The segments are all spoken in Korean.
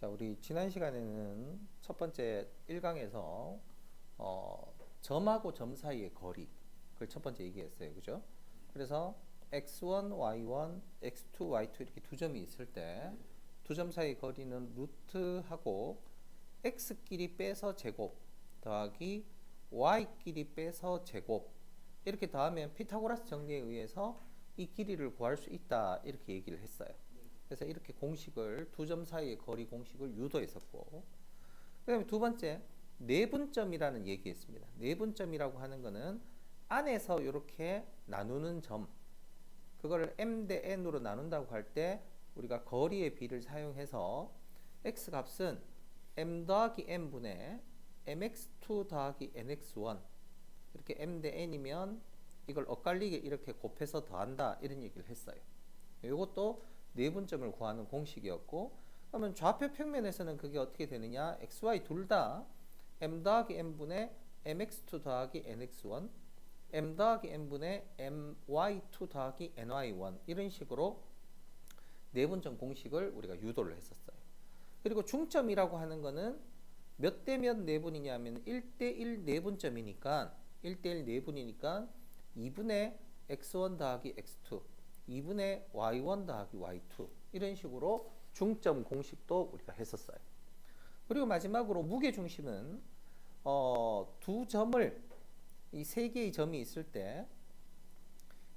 자, 우리 지난 시간에는 첫 번째 1강에서 점하고 점 사이의 거리, 그걸 첫 번째 얘기했어요. 그죠? 그래서 x1, y1, x2, y2 이렇게 두 점이 있을 때 두 점 사이 거리는 루트하고 x끼리 빼서 제곱 더하기 y끼리 빼서 제곱 이렇게 더하면 피타고라스 정리에 의해서 이 길이를 구할 수 있다 이렇게 얘기를 했어요. 그래서 이렇게 공식을 두 점 사이의 거리 공식을 유도했었고, 그 다음에 두 번째 내분점이라는 얘기했습니다. 내분점이라고 하는 거는 안에서 이렇게 나누는 점, 그거를 m 대 n으로 나눈다고 할 때 우리가 거리의 비를 사용해서 x 값은 m 더하기 n분의 mx2 더하기 nx1 이렇게 m 대 n이면 이걸 엇갈리게 이렇게 곱해서 더한다 이런 얘기를 했어요. 이것도 내분점을 구하는 공식이었고, 그러면 좌표 평면에서는 그게 어떻게 되느냐, xy 둘 다 m 더하기 n분의 mx2 더하기 nx1 m 더하기 n분의 my2 더하기 ny1 이런 식으로 내분점 공식을 우리가 유도를 했었어요. 그리고 중점이라고 하는 거는 몇 대 몇 내분이냐면 1대1 내분점이니까 1대1 내분이니까 2분의 x1 더하기 x2 2분의 y1 더하기 y2 이런 식으로 중점 공식도 우리가 했었어요. 그리고 마지막으로 무게중심은 두 점을 이 세 개의 점이 있을 때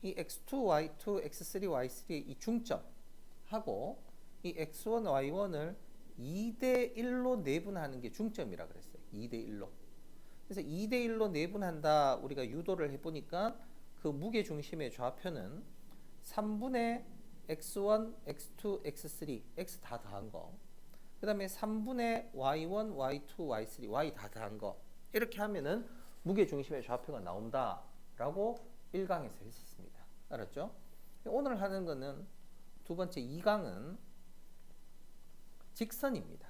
이 x2, y2, x3, y3의 이 중점하고 이 x1, y1을 2대 1로 내분하는 게 중점이라 그랬어요. 2대 1로. 그래서 2대 1로 내분한다 우리가 유도를 해보니까 그 무게중심의 좌표는 3분의 x1, x2, x3, x 다 더한 거. 그 다음에 3분의 y1, y2, y3, y 다 더한 거. 이렇게 하면은 무게중심의 좌표가 나온다라고 1강에서 했었습니다. 알았죠? 오늘 하는 거는 두 번째 2강은 직선입니다.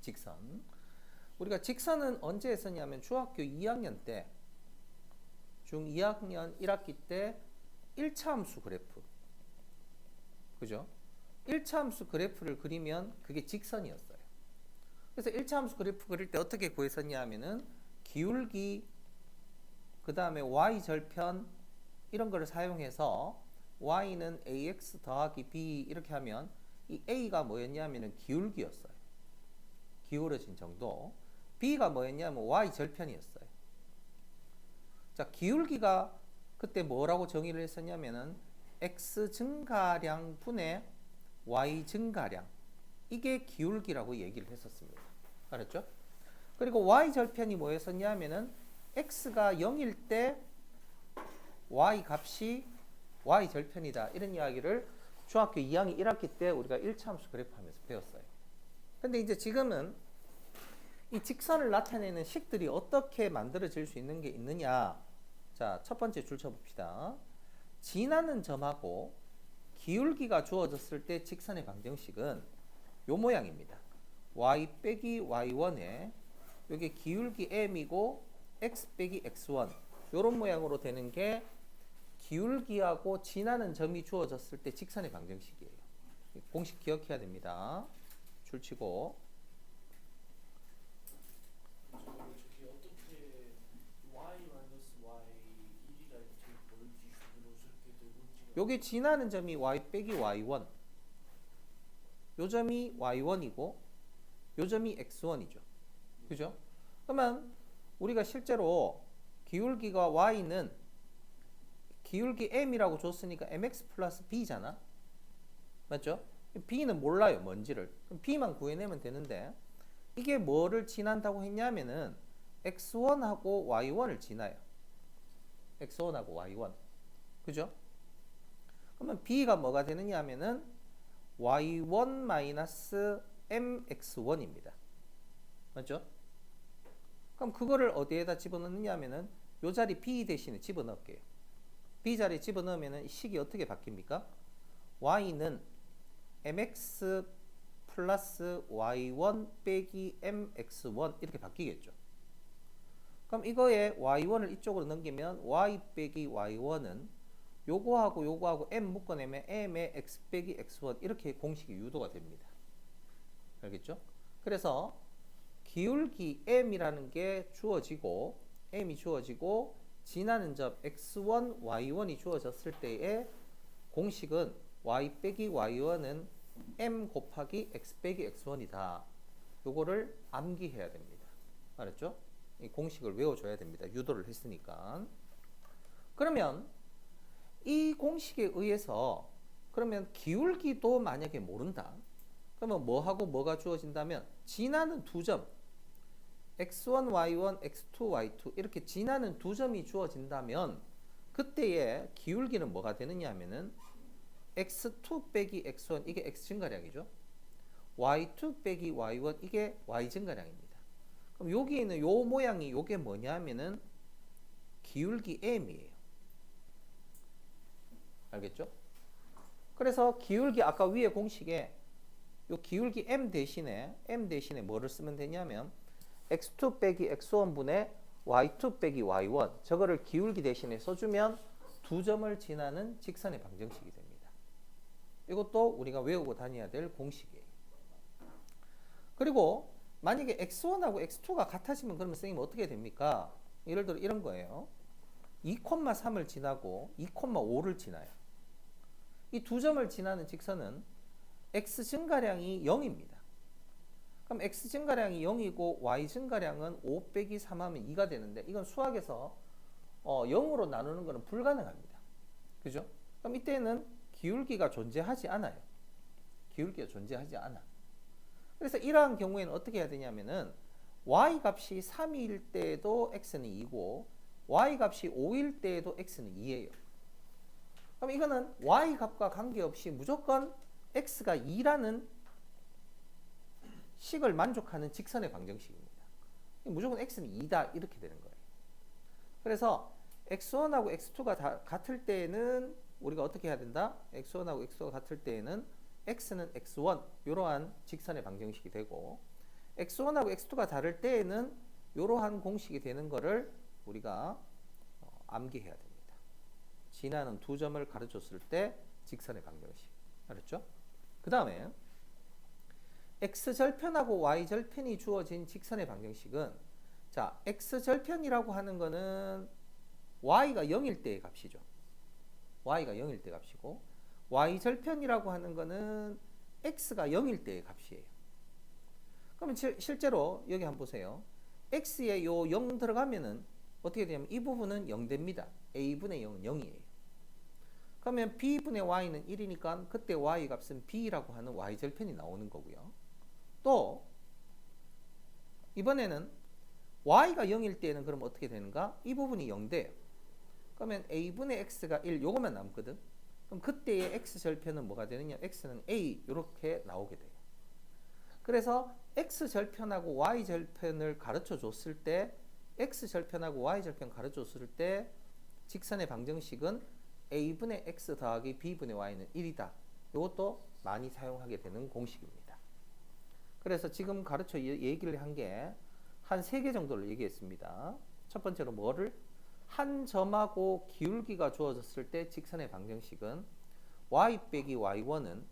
직선. 우리가 직선은 언제 했었냐면 중학교 2학년 때, 중 2학년 1학기 때 1차 함수 그래프. 그죠? 1차 함수 그래프를 그리면 그게 직선이었어요. 그래서 1차 함수 그래프 그릴 때 어떻게 구했었냐 하면은 기울기, 그 다음에 y절편 이런 거를 사용해서 y는 ax 더하기 b 이렇게 하면 이 a가 뭐였냐면은 기울기였어요. 기울어진 정도. b가 뭐였냐면 y절편이었어요. 자, 기울기가 그때 뭐라고 정의를 했었냐면은 x 증가량 분의 y 증가량, 이게 기울기라고 얘기를 했었습니다. 알았죠? 그리고 y 절편이 뭐였었냐면은 x가 0일 때 y 값이 y 절편이다 이런 이야기를 중학교 2학년 1학기 때 우리가 1차 함수 그래프 하면서 배웠어요. 근데 이제 지금은 이 직선을 나타내는 식들이 어떻게 만들어질 수 있는 게 있느냐. 자, 첫 번째 줄 쳐봅시다. 지나는 점하고 기울기가 주어졌을 때 직선의 방정식은 요 모양입니다. y 빼기 y1에 요게 기울기 m이고 x 빼기 x1 요런 모양으로 되는 게 기울기하고 지나는 점이 주어졌을 때 직선의 방정식이에요. 공식 기억해야 됩니다. 줄 치고. 요게 지나는 점이 y 빼기 y1, 요 점이 y1이고 요 점이 x1이죠. 그죠? 그러면 우리가 실제로 기울기가 y는 기울기 m이라고 줬으니까 mx 플러스 b잖아. 맞죠? b는 몰라요, 뭔지를. 그럼 b만 구해내면 되는데 이게 뭐를 지난다고 했냐면은 x1하고 y1을 지나요. x1하고 y1. 그죠? 그러면 b가 뭐가 되느냐 하면은 y1-mx1입니다. 맞죠? 그럼 그거를 어디에다 집어넣느냐 하면은 요 자리 b 대신에 집어넣을게요. b 자리에 집어넣으면은 식이 어떻게 바뀝니까? y는 mx 플러스 y1 빼기 mx1 이렇게 바뀌겠죠. 그럼 이거에 y1을 이쪽으로 넘기면 y 빼기 y1은 요거하고 요거하고 m 묶어내면 m의 x 빼기 x1 이렇게 공식이 유도가 됩니다. 알겠죠? 그래서 기울기 m이라는 게 주어지고 m이 주어지고 지나는 점 x1, y1이 주어졌을 때의 공식은 y 빼기 y1은 m 곱하기 x 빼기 x1이다. 요거를 암기해야 됩니다. 알았죠? 이 공식을 외워줘야 됩니다. 유도를 했으니까. 그러면 이 공식에 의해서 그러면 기울기도 만약에 모른다. 그러면 뭐하고 뭐가 주어진다면 지나는 두 점 x1, y1, x2, y2 이렇게 지나는 두 점이 주어진다면 그때의 기울기는 뭐가 되느냐 하면은 x2 빼기 x1 이게 x 증가량이죠. y2 빼기 y1 이게 y 증가량입니다. 그럼 여기 있는 요 모양이 요게 뭐냐 하면은 기울기 m이에요. 알겠죠? 그래서 기울기 아까 위에 공식에 요 기울기 m 대신에 뭐를 쓰면 되냐면 x2 빼기 x1분의 y2 빼기 y1 저거를 기울기 대신에 써주면 두 점을 지나는 직선의 방정식이 됩니다. 이것도 우리가 외우고 다녀야 될 공식이에요. 그리고 만약에 x1하고 x2가 같아지면 그러면 선생님 어떻게 됩니까? 예를 들어 이런 거예요. 2,3을 지나고 2,5를 지나요. 이 두 점을 지나는 직선은 x 증가량이 0입니다. 그럼 x 증가량이 0이고 y 증가량은 5 빼기 3 하면 2가 되는데 이건 수학에서 0으로 나누는 것은 불가능합니다. 그죠? 그럼 이때는 기울기가 존재하지 않아요. 기울기가 존재하지 않아. 그래서 이러한 경우에는 어떻게 해야 되냐면은 y 값이 3일 때에도 x는 2고 y 값이 5일 때에도 x는 2예요. 그럼 이거는 y 값과 관계없이 무조건 x가 2라는 식을 만족하는 직선의 방정식입니다. 무조건 x는 2다 이렇게 되는 거예요. 그래서 x1하고 x2가 다 같을 때에는 우리가 어떻게 해야 된다? x1하고 x2가 같을 때에는 x는 x1 이러한 직선의 방정식이 되고 x1하고 x2가 다를 때에는 이러한 공식이 되는 거를 우리가 암기해야 됩니다. 지나는 두 점을 가르쳤을 때 직선의 방정식. 알았죠? 그 다음에 x절편하고 y절편이 주어진 직선의 방정식은 자, x절편이라고 하는 거는 y가 0일 때의 값이죠. y가 0일 때 값이고 y절편이라고 하는 거는 x가 0일 때의 값이에요. 그러면 실제로 여기 한번 보세요. x에 요 0 들어가면은 어떻게 되냐면 이 부분은 0 됩니다. a분의 0은 0이에요. 그러면 b분의 y는 1이니까 그때 y 값은 b라고 하는 y절편이 나오는 거고요. 또 이번에는 y가 0일 때는 그럼 어떻게 되는가? 이 부분이 0 돼요. 그러면 a분의 x가 1 요것만 남거든. 그럼 그때의 x절편은 뭐가 되느냐? x는 a 이렇게 나오게 돼요. 그래서 x절편하고 y절편을 가르쳐 줬을 때 x절편하고 y절편 가르쳐 줬을 때 직선의 방정식은 a분의 x 더하기 b분의 y는 1이다. 이것도 많이 사용하게 되는 공식입니다. 그래서 지금 가르쳐 얘기를 한 게 한 3개 정도를 얘기했습니다. 첫 번째로 뭐를? 한 점하고 기울기가 주어졌을 때 직선의 방정식은 y 빼기 y1은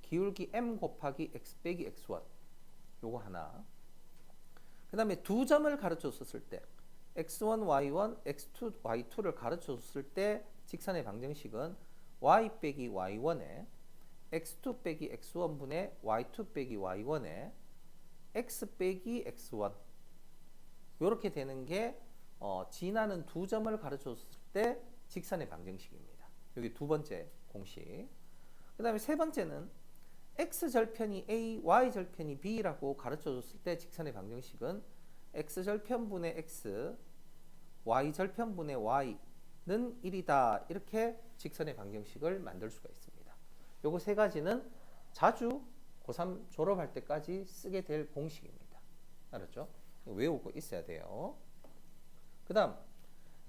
기울기 m 곱하기 x 빼기 x1 요거 하나. 그 다음에 두 점을 가르쳐 줬을 때 x1, y1, x2, y2를 가르쳐 줬을 때 직선의 방정식은 y 빼기 y1에 x2 빼기 x1분의 y2 빼기 y1에 x 빼기 x1 이렇게 되는 게 지나는 두 점을 가르쳐 줬을 때 직선의 방정식입니다. 여기 두 번째 공식. 그 다음에 세 번째는 x절편이 a, y절편이 b라고 가르쳐 줬을 때 직선의 방정식은 x절편분의 x, y절편분의 y는 1이다. 이렇게 직선의 방정식을 만들 수가 있습니다. 요거 세 가지는 자주 고3 졸업할 때까지 쓰게 될 공식입니다. 알았죠? 외우고 있어야 돼요. 그 다음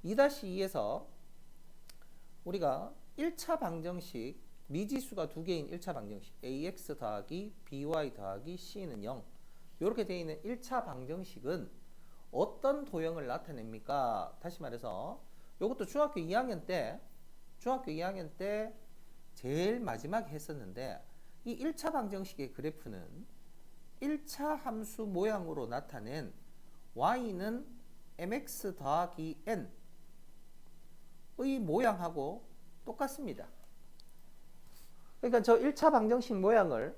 2-2에서 우리가 1차 방정식 미지수가 두 개인 1차 방정식 ax 더하기 by 더하기 c는 0 이렇게 되어 있는 1차 방정식은 어떤 도형을 나타냅니까? 다시 말해서 이것도 중학교 2학년 때 제일 마지막에 했었는데 이 1차 방정식의 그래프는 1차 함수 모양으로 나타낸 y는 mx 더하기 n의 모양하고 똑같습니다. 그러니까 저 1차 방정식 모양을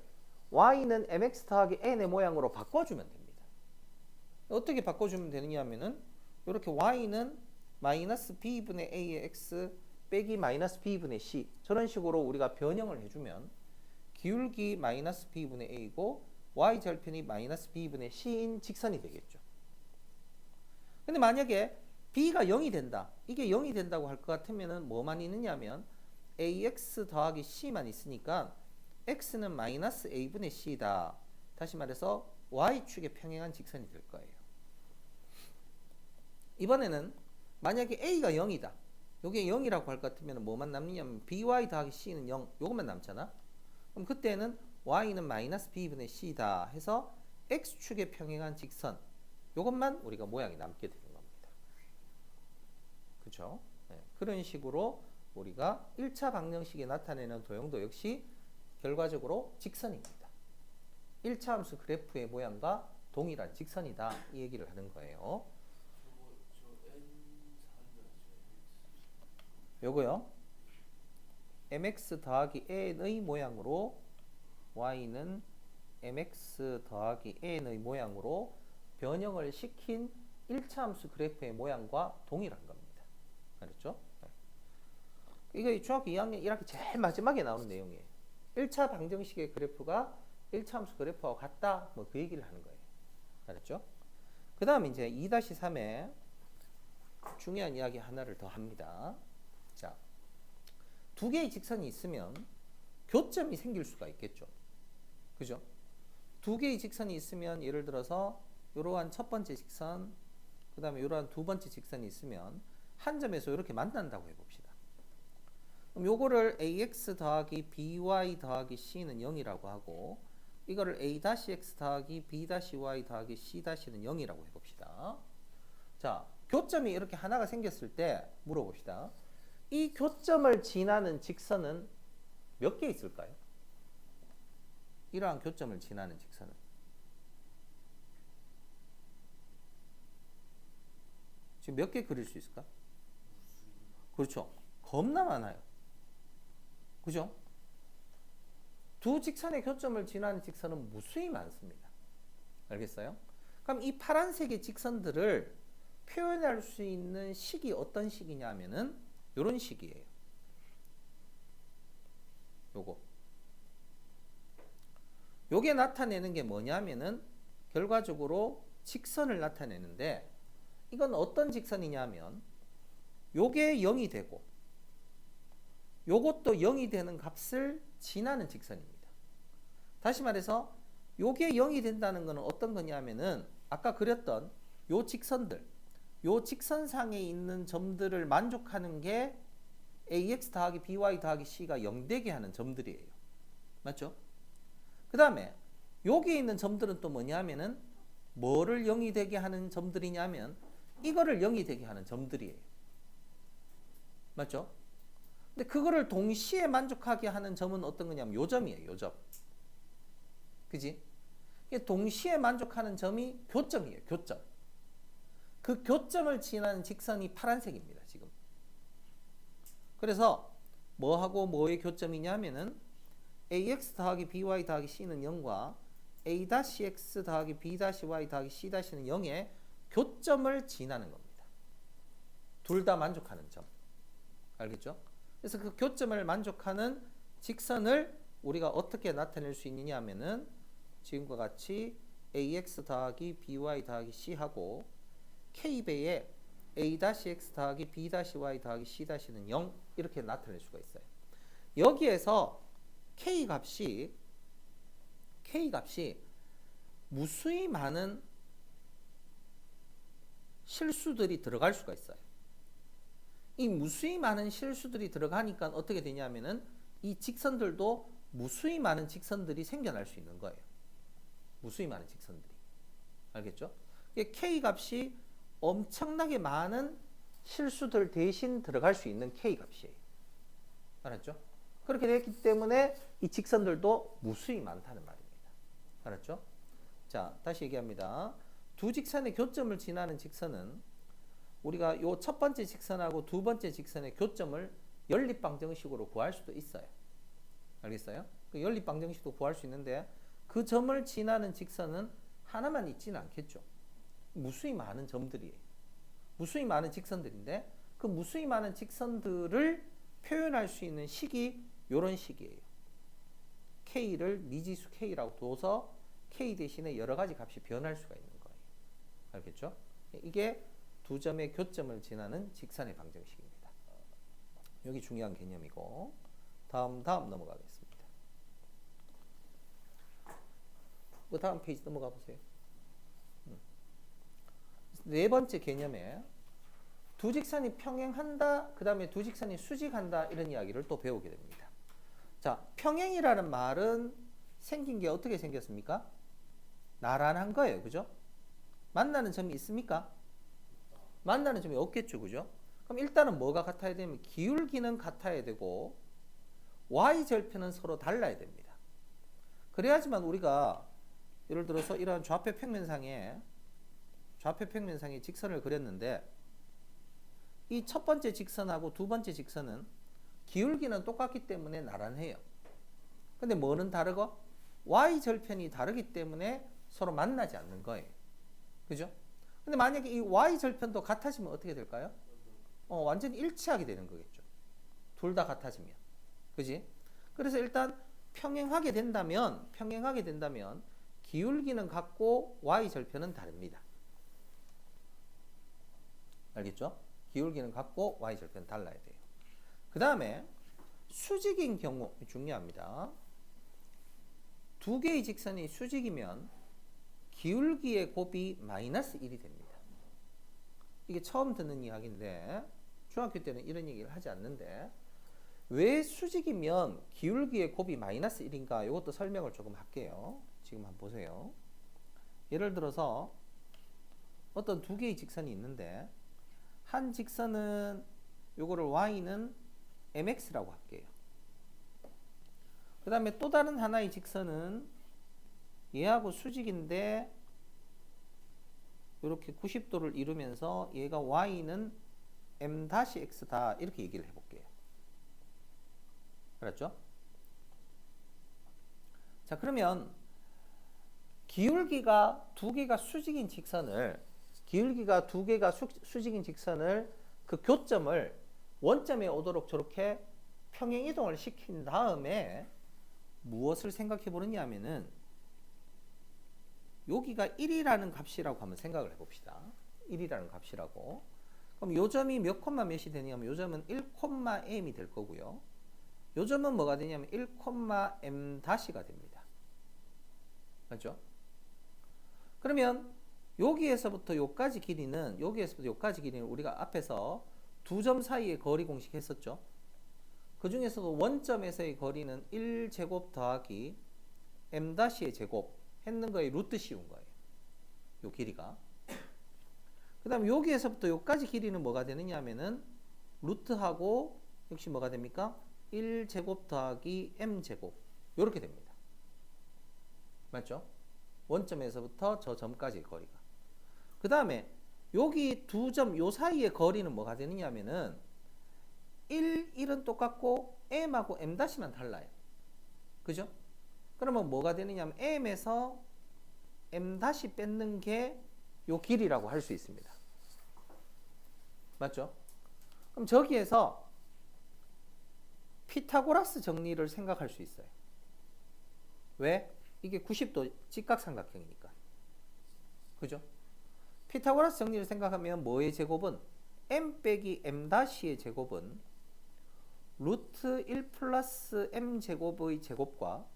y는 mx 더하기 n의 모양으로 바꿔주면 됩니다. 어떻게 바꿔주면 되느냐 하면은 이렇게 y는 마이너스 b분의 a의 x 빼기 마이너스 b분의 c, 저런 식으로 우리가 변형을 해주면 기울기 마이너스 b분의 a고 y절편이 마이너스 b분의 c인 직선이 되겠죠. 근데 만약에 b가 0이 된다, 이게 0이 된다고 할 것 같으면은 뭐만 있느냐 하면 ax 더하기 c만 있으니까 x는 마이너스 a분의 c다. 다시 말해서 y축에 평행한 직선이 될 거예요. 이번에는 만약에 a가 0이다, 요게 0이라고 할 것 같으면 뭐만 남느냐면 by 더하기 c는 0, 요것만 남잖아. 그럼 그때는 y는 마이너스 b분의 c다 해서 x축에 평행한 직선, 요것만 우리가 모양이 남게 되는 겁니다. 그렇죠? 네, 그런 식으로 우리가 1차 방정식에 나타내는 도형도 역시 결과적으로 직선입니다. 1차 함수 그래프의 모양과 동일한 직선이다, 이 얘기를 하는 거예요. 요거요, mx 더하기 n의 모양으로 y는 mx 더하기 n의 모양으로 변형을 시킨 1차 함수 그래프의 모양과 동일한 겁니다. 알았죠? 이거 중학교 2학년 1학기 제일 마지막에 나오는 내용이에요. 1차 방정식의 그래프가 1차 함수 그래프와 같다, 뭐 그 얘기를 하는 거예요. 알았죠? 그 다음 이제 2-3에 중요한 이야기 하나를 더 합니다. 자, 두 개의 직선이 있으면 교점이 생길 수가 있겠죠. 그죠? 두 개의 직선이 있으면 예를 들어서 이러한 첫 번째 직선, 그 다음에 이러한 두 번째 직선이 있으면 한 점에서 이렇게 만난다고 해봅시다. 그럼 요거를 ax 더하기 by 더하기 c는 0이라고 하고, 이거를 a-x 더하기 b-y 더하기 c-는 0이라고 해봅시다. 자, 교점이 이렇게 하나가 생겼을 때 물어봅시다. 이 교점을 지나는 직선은 몇 개 있을까요? 이러한 교점을 지나는 직선은 지금 몇 개 그릴 수 있을까? 그렇죠. 겁나 많아요. 그죠? 두 직선의 교점을 지나는 직선은 무수히 많습니다. 알겠어요? 그럼 이 파란색의 직선들을 표현할 수 있는 식이 어떤 식이냐 하면은 요런 식이에요. 요게 나타내는 게 뭐냐면은 결과적으로 직선을 나타내는데, 이건 어떤 직선이냐면 요게 0이 되고 요것도 0이 되는 값을 지나는 직선입니다. 다시 말해서 요게 0이 된다는 것은 어떤 거냐면은 아까 그렸던 요 직선들, 요 직선상에 있는 점들을 만족하는 게 ax 더하기 by 더하기 c가 0 되게 하는 점들이에요. 맞죠? 그 다음에 여기 있는 점들은 또 뭐냐면은 뭐를 0이 되게 하는 점들이냐면 이거를 0이 되게 하는 점들이에요. 맞죠? 근데 그거를 동시에 만족하게 하는 점은 어떤 거냐면 요 점이에요. 요 점. 그지? 동시에 만족하는 점이 교점이에요. 교점. 그 교점을 지나는 직선이 파란색입니다. 지금. 그래서 뭐하고 뭐의 교점이냐면은 ax 더하기 by 더하기 c는 0과 a-x 더하기 b-y 더하기 c-는 0의 교점을 지나는 겁니다. 둘 다 만족하는 점. 알겠죠? 그래서 그 교점을 만족하는 직선을 우리가 어떻게 나타낼 수 있느냐 하면은 지금과 같이 ax 더하기 by 더하기 c하고 k배에 a-x 더하기 b-y 더하기 c-는 0 이렇게 나타낼 수가 있어요. 여기에서 k 값이 무수히 많은 실수들이 들어갈 수가 있어요. 이 무수히 많은 실수들이 들어가니까 어떻게 되냐면은 이 직선들도 무수히 많은 직선들이 생겨날 수 있는 거예요. 무수히 많은 직선들이. 알겠죠? k 값이 엄청나게 많은 실수들 대신 들어갈 수 있는 k 값이에요. 알았죠? 그렇게 됐기 때문에 이 직선들도 무수히 많다는 말입니다. 알았죠? 자, 다시 얘기합니다. 두 직선의 교점을 지나는 직선은 우리가 요 첫 번째 직선하고 두 번째 직선의 교점을 연립방정식으로 구할 수도 있어요. 알겠어요? 그 연립방정식도 구할 수 있는데 그 점을 지나는 직선은 하나만 있지는 않겠죠. 무수히 많은 점들이에요. 무수히 많은 직선들인데 그 무수히 많은 직선들을 표현할 수 있는 식이 이런 식이에요. K를 미지수 K라고 둬서 K 대신에 여러 가지 값이 변할 수가 있는 거예요. 알겠죠? 이게 두 점의 교점을 지나는 직선의 방정식입니다. 여기 중요한 개념이고 다음 넘어가겠습니다. 그 다음 페이지 넘어가 보세요. 네 번째 개념에 두 직선이 평행한다, 그 다음에 두 직선이 수직한다 이런 이야기를 또 배우게 됩니다. 자, 평행이라는 말은 생긴 게 어떻게 생겼습니까? 나란한 거예요. 그죠? 만나는 점이 있습니까? 만나는 점이 없겠죠. 그죠? 그럼 일단은 뭐가 같아야 되면 기울기는 같아야 되고 y절편은 서로 달라야 됩니다. 그래야지만 우리가 예를 들어서 이러한 좌표 평면상에 직선을 그렸는데 이 첫 번째 직선하고 두 번째 직선은 기울기는 똑같기 때문에 나란해요. 근데 뭐는 다르고? y절편이 다르기 때문에 서로 만나지 않는 거예요. 그죠? 근데 만약에 이 y절편도 같아지면 어떻게 될까요? 완전히 일치하게 되는 거겠죠. 둘 다 같아지면. 그지? 그래서 일단 평행하게 된다면 기울기는 같고 y절편은 다릅니다. 알겠죠? 기울기는 같고 y절편은 달라야 돼요. 그 다음에 수직인 경우 중요합니다. 두 개의 직선이 수직이면 기울기의 곱이 마이너스 1이 됩니다. 이게 처음 듣는 이야기인데 중학교 때는 이런 얘기를 하지 않는데 왜 수직이면 기울기의 곱이 마이너스 1인가 이것도 설명을 조금 할게요. 지금 한번 보세요. 예를 들어서 어떤 두 개의 직선이 있는데 한 직선은 요거를 y는 mx라고 할게요. 그 다음에 또 다른 하나의 직선은 얘하고 수직인데 이렇게 90도를 이루면서 얘가 y는 m-x다 이렇게 얘기를 해볼게요. 알았죠? 자, 그러면 기울기가 두 개가 수직인 직선을 그 교점을 원점에 오도록 저렇게 평행 이동을 시킨 다음에 무엇을 생각해 보느냐 하면은 여기가 1이라는 값이라고 한번 생각을 해 봅시다. 1이라는 값이라고. 그럼 요 점이 몇 콤마 몇이 되냐면 요 점은 1,m이 될 거고요. 요 점은 뭐가 되냐면 1,m-가 됩니다. 맞죠? 그러면 여기에서부터 요까지 길이는 우리가 앞에서 두 점 사이의 거리 공식 했었죠. 그 중에서도 원점에서의 거리는 1제곱 더하기 m-의 제곱 했는 거에 루트 씌운 거예요. 요 길이가. 그 다음 여기에서부터 여기까지 길이는 뭐가 되느냐 하면은 루트하고 역시 뭐가 됩니까? 1제곱 더하기 m제곱 요렇게 됩니다. 맞죠? 원점에서부터 저 점까지의 거리가. 그 다음에 여기 두 점 요 사이의 거리는 뭐가 되느냐 하면은 1은 똑같고 m하고 m-만 달라요. 그죠? 그러면 뭐가 되느냐 하면 m에서 m- 뺏는 게 요 길이라고 할 수 있습니다. 맞죠? 그럼 저기에서 피타고라스 정리를 생각할 수 있어요. 왜? 이게 90도 직각삼각형이니까. 그죠? 피타고라스 정리를 생각하면 뭐의 제곱은 m 빼기 m-의 제곱은 루트 1 플러스 m 제곱의 제곱과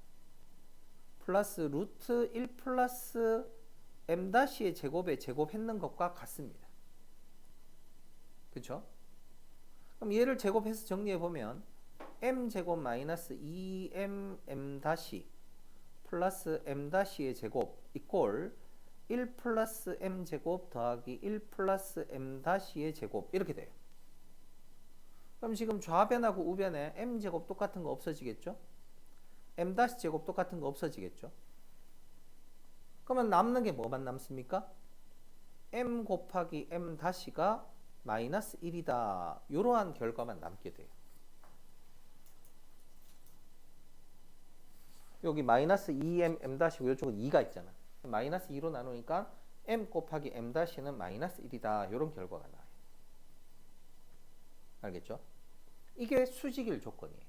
플러스 루트 1 플러스 m-의 제곱에 제곱했는 것과 같습니다. 그렇죠? 그럼 얘를 제곱해서 정리해보면 m제곱 마이너스 2m m- 플러스 m-의 제곱 이꼴 1 플러스 m제곱 더하기 1 플러스 m-의 제곱 이렇게 돼요. 그럼 지금 좌변하고 우변에 m제곱 똑같은 거 없어지겠죠? m-제곱 똑같은 거 없어지겠죠? 그러면 남는 게 뭐만 남습니까? m 곱하기 m 다시가 마이너스 1이다. 이러한 결과만 남게 돼요. 여기 마이너스 2m m 다시고 이쪽은 2가 있잖아. 마이너스 2로 나누니까 m 곱하기 m 다시는 마이너스 1이다. 이런 결과가 나와요. 알겠죠? 이게 수직일 조건이에요.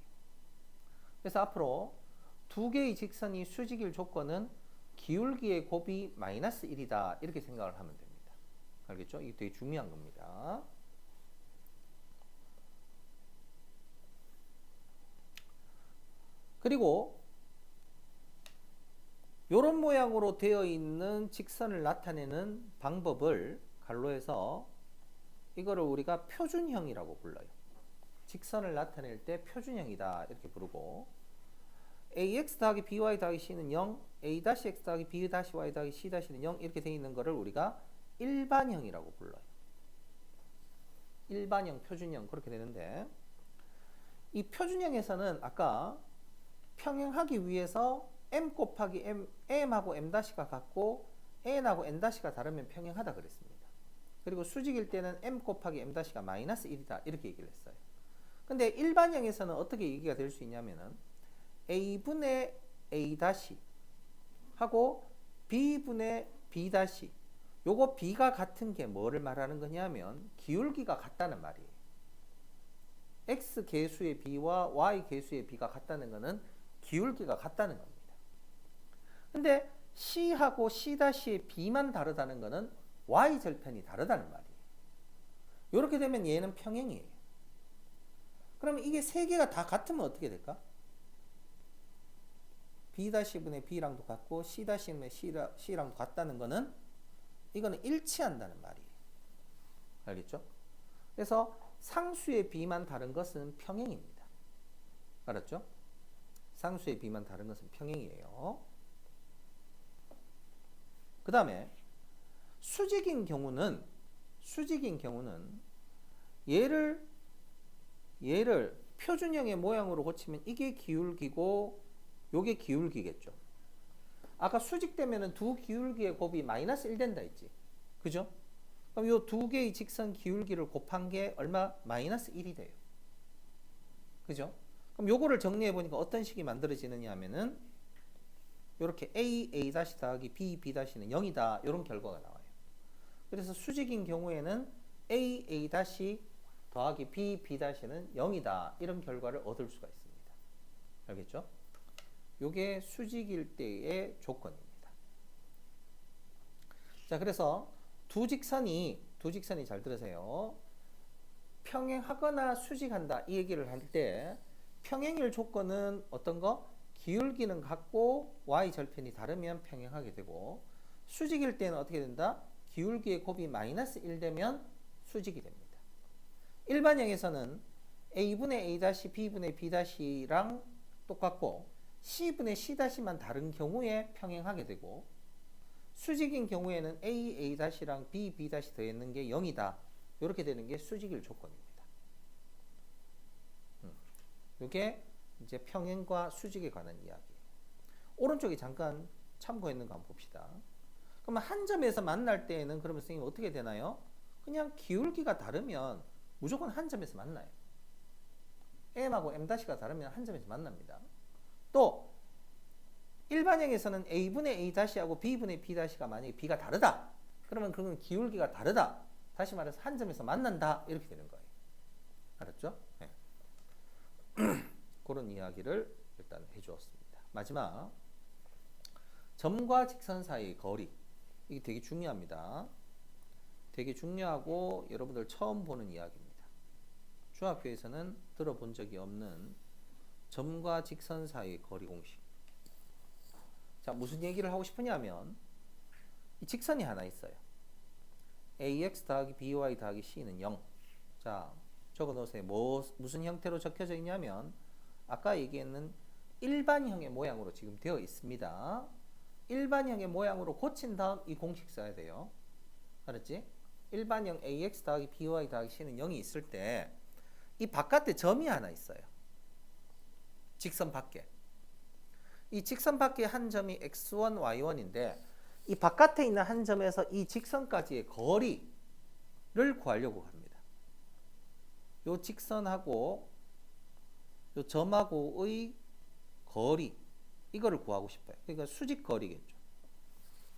그래서 앞으로 두 개의 직선이 수직일 조건은 기울기의 곱이 마이너스 1이다. 이렇게 생각을 하면 됩니다. 알겠죠? 이게 되게 중요한 겁니다. 그리고 이런 모양으로 되어 있는 직선을 나타내는 방법을 갈로해서 이거를 우리가 표준형이라고 불러요. 직선을 나타낼 때 표준형이다 이렇게 부르고, ax 더하기 by 더하기 c는 0, a-x 더하기 b-y 더하기 c-는 0 이렇게 되어 있는 거를 우리가 일반형이라고 불러요. 일반형, 표준형 그렇게 되는데, 이 표준형에서는 아까 평행하기 위해서 m 곱하기 m하고 m-가 같고 n하고 n-가 다르면 평행하다 그랬습니다. 그리고 수직일 때는 m 곱하기 m-가 마이너스 1이다 이렇게 얘기를 했어요. 근데 일반형에서는 어떻게 얘기가 될 수 있냐면은 a분의 a- 하고 b분의 b- 요거 b가 같은 게 뭐를 말하는 거냐면 기울기가 같다는 말이에요. x 계수의 b와 y 계수의 b가 같다는 거는 기울기가 같다는 겁니다. 근데 c하고 c-의 b만 다르다는 거는 y 절편이 다르다는 말이에요. 이렇게 되면 얘는 평행이에요. 그러면 이게 세 개가 다 같으면 어떻게 될까? b-분의 b랑도 같고 c-분의 c랑도 같다는 거는 이거는 일치한다는 말이에요. 알겠죠? 그래서 상수의 b만 다른 것은 평행입니다. 알았죠? 상수의 b만 다른 것은 평행이에요. 그 다음에 수직인 경우는 얘를 표준형의 모양으로 고치면 이게 기울기고 요게 기울기겠죠. 아까 수직되면은 두 기울기의 곱이 마이너스 1 된다 했지. 그죠? 그럼 요 두 개의 직선 기울기를 곱한 게 얼마? 마이너스 1이 돼요. 그죠? 그럼 요거를 정리해 보니까 어떤 식이 만들어지느냐 하면은 요렇게 a 더하기 b는 0이다. 이런 결과가 나와요. 그래서 수직인 경우에는 a 더하기 b는 0이다. 이런 결과를 얻을 수가 있습니다. 알겠죠? 요게 수직일 때의 조건입니다. 자, 그래서 두 직선이 잘 들으세요. 평행하거나 수직한다 이 얘기를 할 때 평행일 조건은 어떤 거? 기울기는 같고 y 절편이 다르면 평행하게 되고, 수직일 때는 어떻게 된다? 기울기의 곱이 마이너스 1 되면 수직이 됩니다. 일반형에서는 a분의 a- b분의 b랑 똑같고 c분의 c-만 다른 경우에 평행하게 되고, 수직인 경우에는 a-랑 b- 더했는 게 0이다. 이렇게 되는 게 수직일 조건입니다. 이게 이제 평행과 수직에 관한 이야기예요. 오른쪽에 잠깐 참고했는 거 한번 봅시다. 그러면 한 점에서 만날 때에는 그러면 선생님 어떻게 되나요? 그냥 기울기가 다르면 무조건 한 점에서 만나요. m하고 m-가 다르면 한 점에서 만납니다. 또 일반형에서는 a분의 a-하고 b분의 b-가 만약에 b가 다르다. 그러면 그건 기울기가 다르다. 다시 말해서 한 점에서 만난다. 이렇게 되는 거예요. 알았죠? 네. 그런 이야기를 일단 해주었습니다. 마지막, 점과 직선 사이의 거리. 이게 되게 중요합니다. 되게 중요하고 여러분들 처음 보는 이야기입니다. 중학교에서는 들어본 적이 없는 점과 직선 사이의 거리 공식. 자, 무슨 얘기를 하고 싶으냐면 이 직선이 하나 있어요. ax 더하기 by 더하기 c는 0. 자, 적어 놓으세요. 무슨 형태로 적혀져 있냐면 아까 얘기했는 일반형의 모양으로 지금 되어 있습니다. 일반형의 모양으로 고친 다음 이 공식 써야 돼요. 알았지? 일반형 ax 더하기 by 더하기 c는 0이 있을 때 이 바깥에 점이 하나 있어요. 직선 밖에. 이 직선 밖에 한 점이 x1, y1인데 이 바깥에 있는 한 점에서 이 직선까지의 거리를 구하려고 합니다. 요 직선하고 요 점하고의 거리, 이거를 구하고 싶어요. 그러니까 수직 거리겠죠.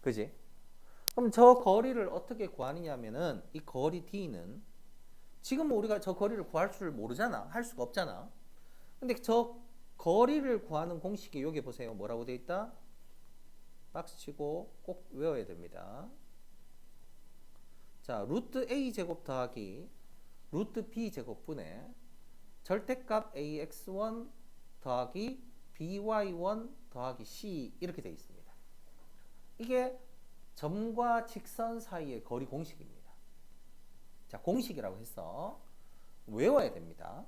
그지? 그럼 저 거리를 어떻게 구하느냐 하면은 이 거리 D는 지금 우리가 저 거리를 구할 줄 모르잖아. 할 수가 없잖아. 근데 저 거리를 구하는 공식이 여기 보세요. 뭐라고 되어 있다? 박스 치고 꼭 외워야 됩니다. 자, 루트 A 제곱 더하기 루트 B 제곱분의 절대값 AX1 더하기 BY1 더하기 C 이렇게 되어 있습니다. 이게 점과 직선 사이의 거리 공식입니다. 자, 공식이라고 해서 외워야 됩니다.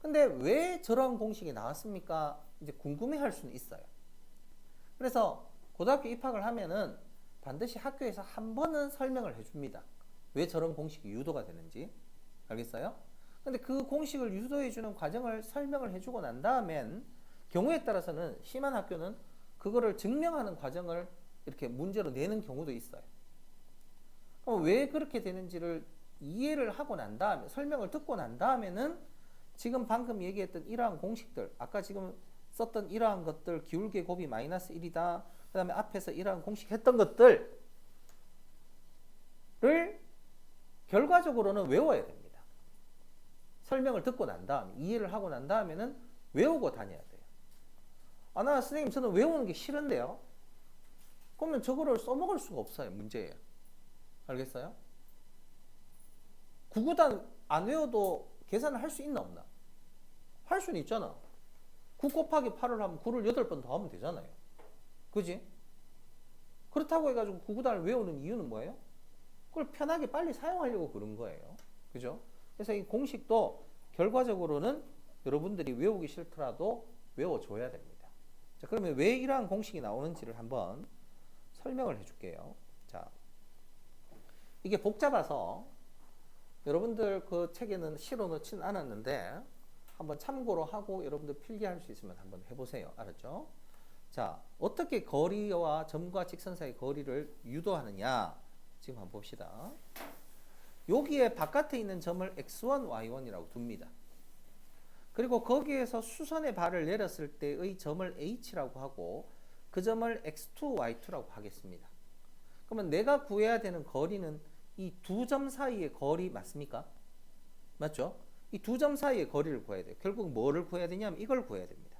근데 왜 저런 공식이 나왔습니까? 이제 궁금해할 수는 있어요. 그래서 고등학교 입학을 하면은 반드시 학교에서 한 번은 설명을 해줍니다. 왜 저런 공식이 유도가 되는지. 알겠어요? 근데 그 공식을 유도해주는 과정을 설명을 해주고 난 다음엔 경우에 따라서는 심한 학교는 그거를 증명하는 과정을 이렇게 문제로 내는 경우도 있어요. 그럼 왜 그렇게 되는지를 이해를 하고 난 다음에, 설명을 듣고 난 다음에는 지금 방금 얘기했던 이러한 공식들, 아까 지금 썼던 이러한 것들, 기울기의 곱이 마이너스 1이다. 그 다음에 앞에서 이러한 공식 했던 것들을 결과적으로는 외워야 됩니다. 설명을 듣고 난 다음에, 이해를 하고 난 다음에는 외우고 다녀야 돼요. 아, 나 선생님 저는 외우는 게 싫은데요. 그러면 저거를 써먹을 수가 없어요. 문제예요. 알겠어요? 구구단 안 외워도 계산을 할 수 있나 없나? 할 수는 있잖아. 9 곱하기 8을 하면 9를 8번 더 하면 되잖아요. 그지? 그렇다고 해가지고 구구단을 외우는 이유는 뭐예요? 그걸 편하게 빨리 사용하려고 그런 거예요. 그죠? 그래서 이 공식도 결과적으로는 여러분들이 외우기 싫더라도 외워줘야 됩니다. 자, 그러면 왜 이러한 공식이 나오는지를 한번 설명을 해줄게요. 자, 이게 복잡해서 여러분들 그 책에는 실어 넣진 않았는데 한번 참고로 하고 여러분들 필기할 수 있으면 한번 해보세요. 알았죠? 자, 어떻게 거리와 점과 직선 사이 거리를 유도하느냐 지금 한번 봅시다. 여기에 바깥에 있는 점을 x1, y1이라고 둡니다. 그리고 거기에서 수선의 발을 내렸을 때의 점을 h라고 하고 그 점을 x2, y2라고 하겠습니다. 그러면 내가 구해야 되는 거리는 이 두 점 사이의 거리 맞습니까? 맞죠? 이 두 점 사이의 거리를 구해야 돼요. 결국 뭐를 구해야 되냐면 이걸 구해야 됩니다.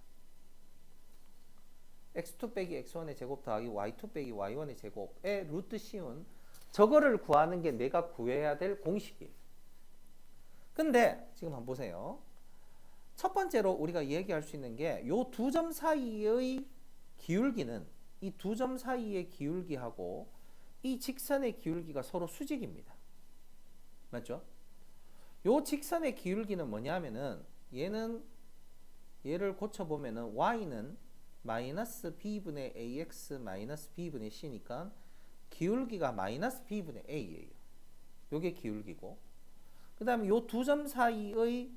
x2 빼기 x1의 제곱 더하기 y2 빼기 y1의 제곱의 루트 씌운 저거를 구하는 게 내가 구해야 될 공식이에요. 근데 지금 한번 보세요. 첫 번째로 우리가 얘기할 수 있는 게 이 두 점 사이의 기울기는 이 두 점 사이의 기울기하고 이 직선의 기울기가 서로 수직입니다. 맞죠? 요 직선의 기울기는 뭐냐면은 얘를 고쳐보면은 y는 마이너스 b분의 ax 마이너스 b분의 c니까 기울기가 마이너스 b분의 a예요. 요게 기울기고 그 다음에 요 두 점 사이의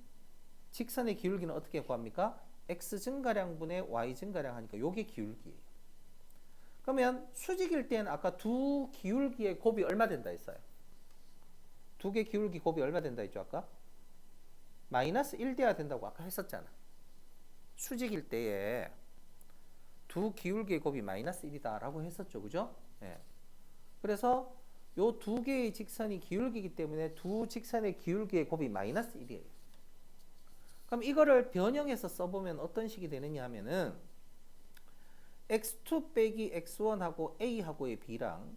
직선의 기울기는 어떻게 구합니까? x 증가량분의 y 증가량 하니까 요게 기울기예요. 그러면 수직일 때는 아까 두 기울기의 곱이 얼마 된다 했어요? 두 개 기울기 곱이 얼마 된다 했죠 아까? 마이너스 1 돼야 된다고 아까 했었잖아. 수직일 때에 두 기울기의 곱이 마이너스 1이다 라고 했었죠. 그죠? 예. 그래서 요 두 개의 직선이 기울기이기 때문에 두 직선의 기울기의 곱이 마이너스 1이에요. 그럼 이거를 변형해서 써보면 어떤 식이 되느냐 하면은 x2 빼기 x1하고 a하고의 b랑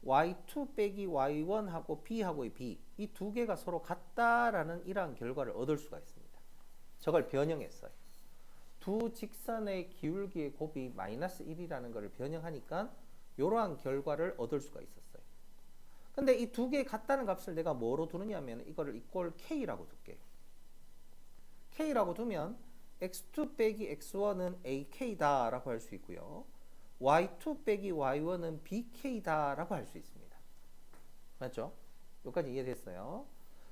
y2 빼기 y1하고 b하고의 b 이 두 개가 서로 같다라는 이러한 결과를 얻을 수가 있습니다. 저걸 변형했어요. 두 직선의 기울기의 곱이 마이너스 1이라는 것을 변형하니까 이러한 결과를 얻을 수가 있었어요. 근데 이 두 개 같다는 값을 내가 뭐로 두느냐 하면 이거를 이꼴 k라고 둘게요. k라고 두면 x2 빼기 x1은 ak다 라고 할 수 있고요. y2 빼기 y1은 bk다 라고 할 수 있습니다. 맞죠? 여기까지 이해됐어요?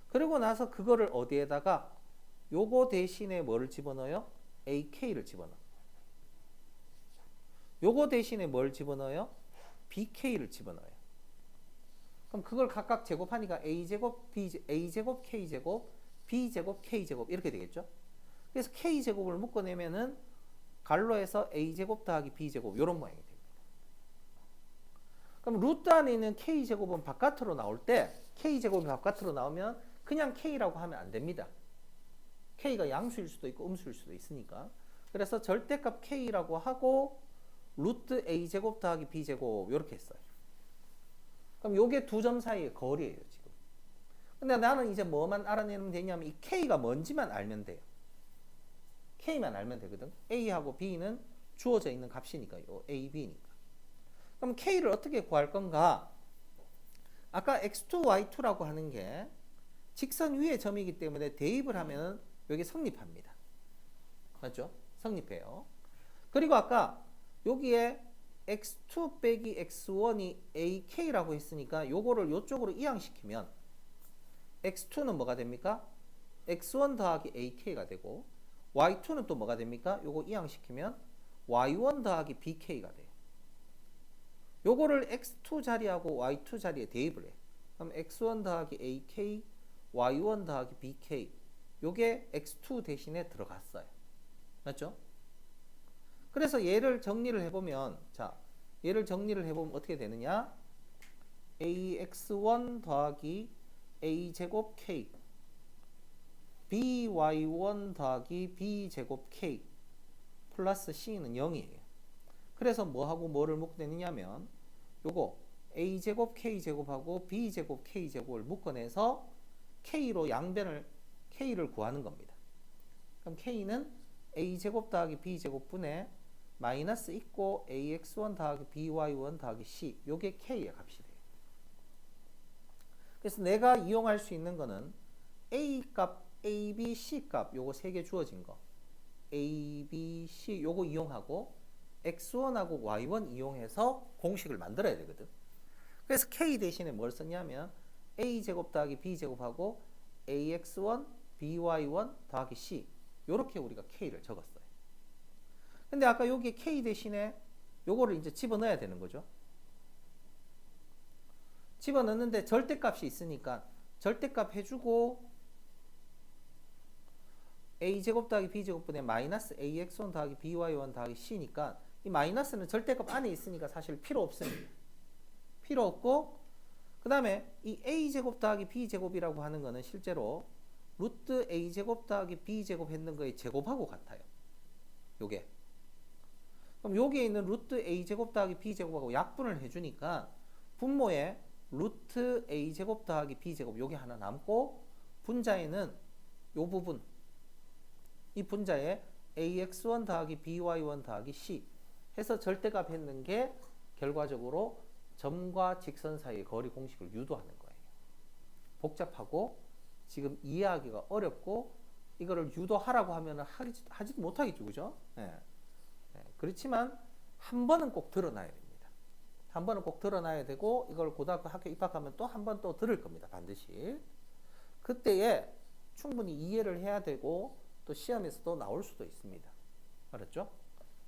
그리고 나서 그거를 어디에다가 요거 대신에 뭐를 집어넣어요? ak를 집어넣어요. 요거 대신에 뭘 집어넣어요? bk를 집어넣어요. 그럼 그걸 각각 제곱하니까 a제곱, a제곱, k제곱, b제곱, k제곱 이렇게 되겠죠. 그래서 k제곱을 묶어내면은 갈로에서 a제곱 더하기 b제곱 이런 모양이 됩니다. 그럼 루트 안에 있는 k제곱은 바깥으로 나올 때 k제곱이 바깥으로 나오면 그냥 k라고 하면 안 됩니다. k가 양수일 수도 있고 음수일 수도 있으니까. 그래서 절대값 k라고 하고 루트 a제곱 더하기 b제곱 이렇게 했어요. 그럼 요게 두 점 사이의 거리예요, 지금. 근데 나는 이제 뭐만 알아내면 되냐면 이 k가 뭔지만 알면 돼요. k만 알면 되거든. a하고 b는 주어져 있는 값이니까요. a, b니까. 그럼 k를 어떻게 구할 건가? 아까 x2, y2라고 하는 게 직선 위의 점이기 때문에 대입을 하면 여기 성립합니다. 맞죠? 성립해요. 그리고 아까 여기에 x2 빼기 x1이 ak라고 했으니까 요거를 요쪽으로 이항시키면 x2는 뭐가 됩니까? x1 더하기 ak가 되고 y2는 또 뭐가 됩니까? 요거 이항시키면 y1 더하기 bk가 돼요. 요거를 x2 자리하고 y2 자리에 대입을 해. 그럼 x1 더하기 ak, y1 더하기 bk 요게 x2 대신에 들어갔어요. 맞죠? 그래서 얘를 정리를 해보면 자, 얘를 정리를 해보면 어떻게 되느냐? ax1 더하기 a제곱 k by1 더하기 b제곱 k 플러스 c는 0이에요. 그래서 뭐하고 뭐를 묶어내느냐면 요거 a제곱 k제곱하고 b제곱 k제곱을 묶어내서 k로 양변을 k를 구하는 겁니다. 그럼 k는 a제곱 더하기 b제곱분에 마이너스 있고 ax1 더하기 by1 더하기 c 요게 k의 값이 돼요. 그래서 내가 이용할 수 있는 거는 a 값, a, b, c 값 요거 세 개 주어진 거 a, b, c 요거 이용하고 x1하고 y1 이용해서 공식을 만들어야 되거든. 그래서 k 대신에 뭘 썼냐면 a제곱 더하기 b제곱하고 ax1, by1 더하기 c 요렇게 우리가 k를 적었어요. 근데 아까 여기 k 대신에 요거를 이제 집어넣어야 되는 거죠. 집어넣는데 절대값이 있으니까 절대값 해주고 a제곱 더하기 b제곱분의 마이너스 ax1 더하기 by1 더하기 c니까 이 마이너스는 절대값 안에 있으니까 사실 필요 없습니다. 필요 없고 그 다음에 이 a제곱 더하기 b제곱이라고 하는 거는 실제로 루트 a제곱 더하기 b제곱 했는 거의 제곱하고 같아요. 요게. 그럼 여기에 있는 루트 a제곱 더하기 b제곱하고 약분을 해주니까 분모에 루트 a제곱 더하기 b제곱 요게 하나 남고 분자에는 요 부분 이 분자에 ax1 더하기 by1 더하기 c 해서 절대값 했는 게 결과적으로 점과 직선 사이의 거리 공식을 유도하는 거예요. 복잡하고 지금 이해하기가 어렵고 이거를 유도하라고 하면 하지도 못하겠죠. 그죠? 네. 그렇지만 한 번은 꼭 드러나야 됩니다. 한 번은 꼭 드러나야 되고 이걸 고등학교 학교 입학하면 또 한 번 또 들을 겁니다. 반드시. 그때에 충분히 이해를 해야 되고 또 시험에서도 나올 수도 있습니다. 알았죠?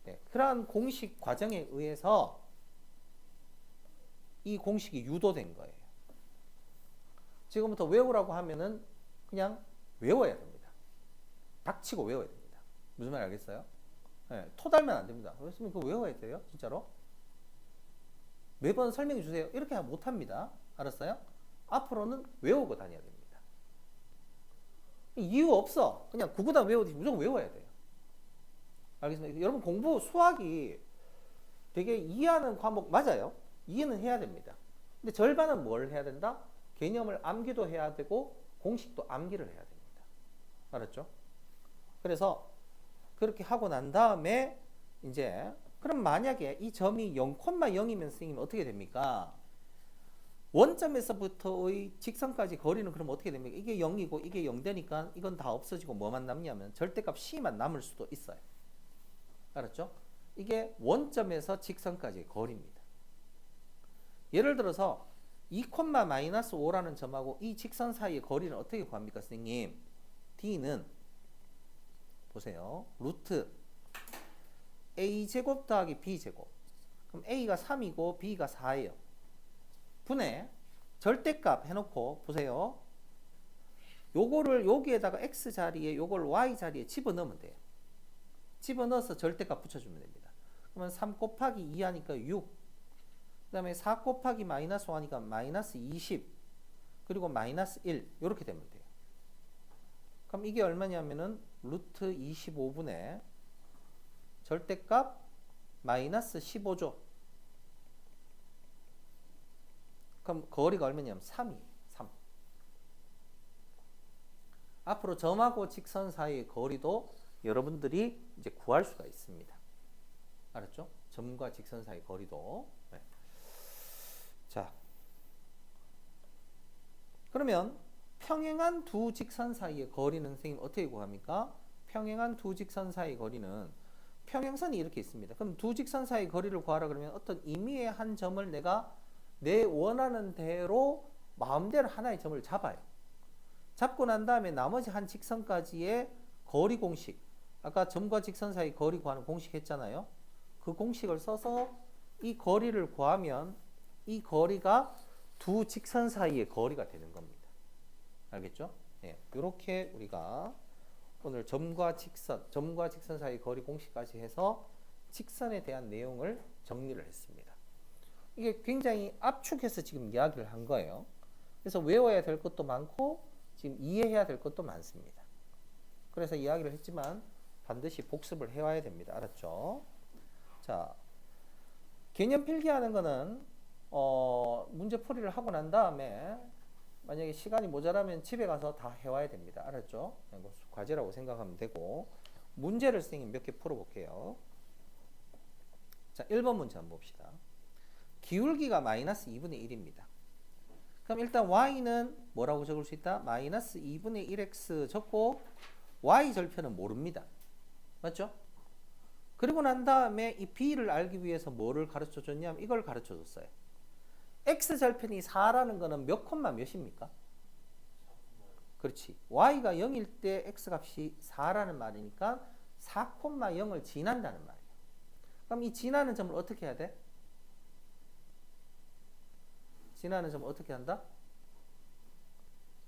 네. 그러한 공식 과정에 의해서 이 공식이 유도된 거예요. 지금부터 외우라고 하면은 그냥 외워야 됩니다. 닥치고 외워야 됩니다. 무슨 말 알겠어요? 네, 토달면 안 됩니다. 그렇으면 그거 외워야 돼요. 진짜로. 매번 설명해 주세요. 이렇게 하면 못합니다. 알았어요? 앞으로는 외우고 다녀야 됩니다. 이유 없어. 그냥 구구단 외우듯이 무조건 외워야 돼요. 알겠습니까? 여러분 공부 수학이 되게 이해하는 과목 맞아요. 이해는 해야 됩니다. 근데 절반은 뭘 해야 된다? 개념을 암기도 해야 되고 공식도 암기를 해야 됩니다. 알았죠? 그래서 그렇게 하고 난 다음에 이제 그럼 만약에 이 점이 0,0이면 선생님 어떻게 됩니까? 원점에서부터의 직선까지 거리는 그럼 어떻게 됩니까? 이게 0이고 이게 0 되니까 이건 다 없어지고 뭐만 남냐면 절대값 c만 남을 수도 있어요. 알았죠? 이게 원점에서 직선까지의 거리입니다. 예를 들어서 2,-5라는 점하고 이 직선 사이의 거리는 어떻게 구합니까, 선생님? d는 보세요. 루트 a제곱 더하기 b제곱. 그럼 A가 3이고 B가 4예요. 분의 절대값 해놓고 보세요. 요거를 여기에다가 X 자리에 요걸 Y 자리에 집어넣으면 돼요. 집어넣어서 절대값 붙여주면 됩니다. 그러면 3 곱하기 2 하니까 6. 그 다음에 4 곱하기 마이너스 5 하니까 마이너스 20. 그리고 마이너스 1. 이렇게 되면 돼요. 그럼 이게 얼마냐면은 루트 25분의 절대값 마이너스 15죠. 그럼 거리가 얼마냐면 3이에요. 3. 앞으로 점하고 직선 사이의 거리도 여러분들이 이제 구할 수가 있습니다. 알았죠? 점과 직선 사이 거리도. 네. 자, 그러면 평행한 두 직선 사이의 거리는 선생님 어떻게 구합니까? 평행한 두 직선 사이의 거리는 평행선이 이렇게 있습니다. 그럼 두 직선 사이의 거리를 구하라 그러면 어떤 임의의 한 점을 내가 내 원하는 대로 마음대로 하나의 점을 잡아요. 잡고 난 다음에 나머지 한 직선까지의 거리 공식, 아까 점과 직선 사이 거리 구하는 공식 했잖아요. 그 공식을 써서 이 거리를 구하면 이 거리가 두 직선 사이의 거리가 되는 겁니다. 알겠죠? 예, 이렇게 우리가 오늘 점과 직선 사이 거리 공식까지 해서 직선에 대한 내용을 정리를 했습니다. 이게 굉장히 압축해서 지금 이야기를 한 거예요. 그래서 외워야 될 것도 많고 지금 이해해야 될 것도 많습니다. 그래서 이야기를 했지만 반드시 복습을 해와야 됩니다. 알았죠? 자, 개념 필기하는 거는 문제풀이를 하고 난 다음에 만약에 시간이 모자라면 집에 가서 다 해와야 됩니다. 알았죠? 과제라고 생각하면 되고 문제를 선생님 몇 개 풀어볼게요. 자, 1번 문제 한번 봅시다. 기울기가 마이너스 2분의 1입니다. 그럼 일단 y는 뭐라고 적을 수 있다? 마이너스 2분의 1x 적고 y 절편은 모릅니다. 맞죠? 그리고 난 다음에 이 b를 알기 위해서 뭐를 가르쳐 줬냐면 이걸 가르쳐 줬어요. x 절편이 4라는 거는 몇 콤마 몇입니까? 그렇지. y가 0일 때 x 값이 4라는 말이니까 4,0을 지난다는 말이에요. 그럼 이 지나는 점을 어떻게 해야 돼? 지나는 점을 어떻게 한다?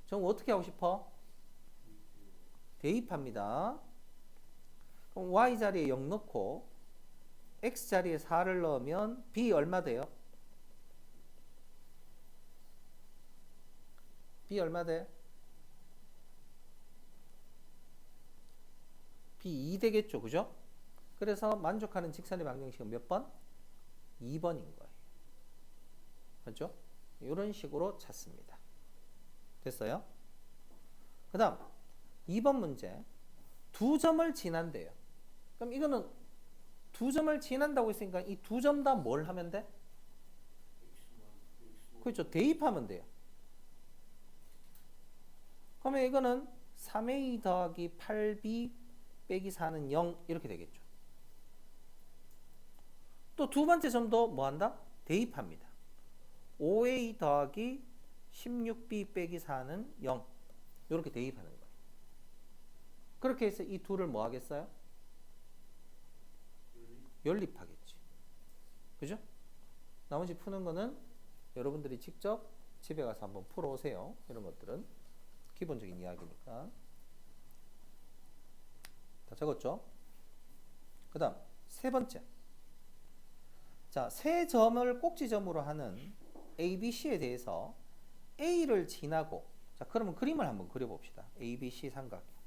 정 어떻게 하고 싶어? 대입합니다. 그럼 y 자리에 0 넣고 x 자리에 4를 넣으면 b 얼마 돼요? b 얼마 돼? b 2 되겠죠. 그죠? 그래서 만족하는 직선의 방정식은 몇 번? 2번인 거예요. 맞죠? 이런 식으로 찾습니다. 됐어요? 그 다음 2번 문제 두 점을 지난대요. 그럼 이거는 두 점을 지난다고 했으니까 이 두 점 다 뭘 하면 돼? 그렇죠. 대입하면 돼요. 그러면 이거는 3a 더하기 8b 빼기 4는 0 이렇게 되겠죠. 또 두 번째 점도 뭐 한다? 대입합니다. 5a 더하기 16b 빼기 4는 0 이렇게 대입하는 거예요. 그렇게 해서 이 둘을 뭐 하겠어요? 연립하겠지. 그죠? 나머지 푸는 거는 여러분들이 직접 집에 가서 한번 풀어오세요. 이런 것들은 기본적인 이야기니까. 다 적었죠? 그 다음 세 번째. 자, 세 점을 꼭지점으로 하는 A, B, C에 대해서 A를 지나고, 자, 그러면 그림을 한번 그려봅시다. A, B, C 삼각형.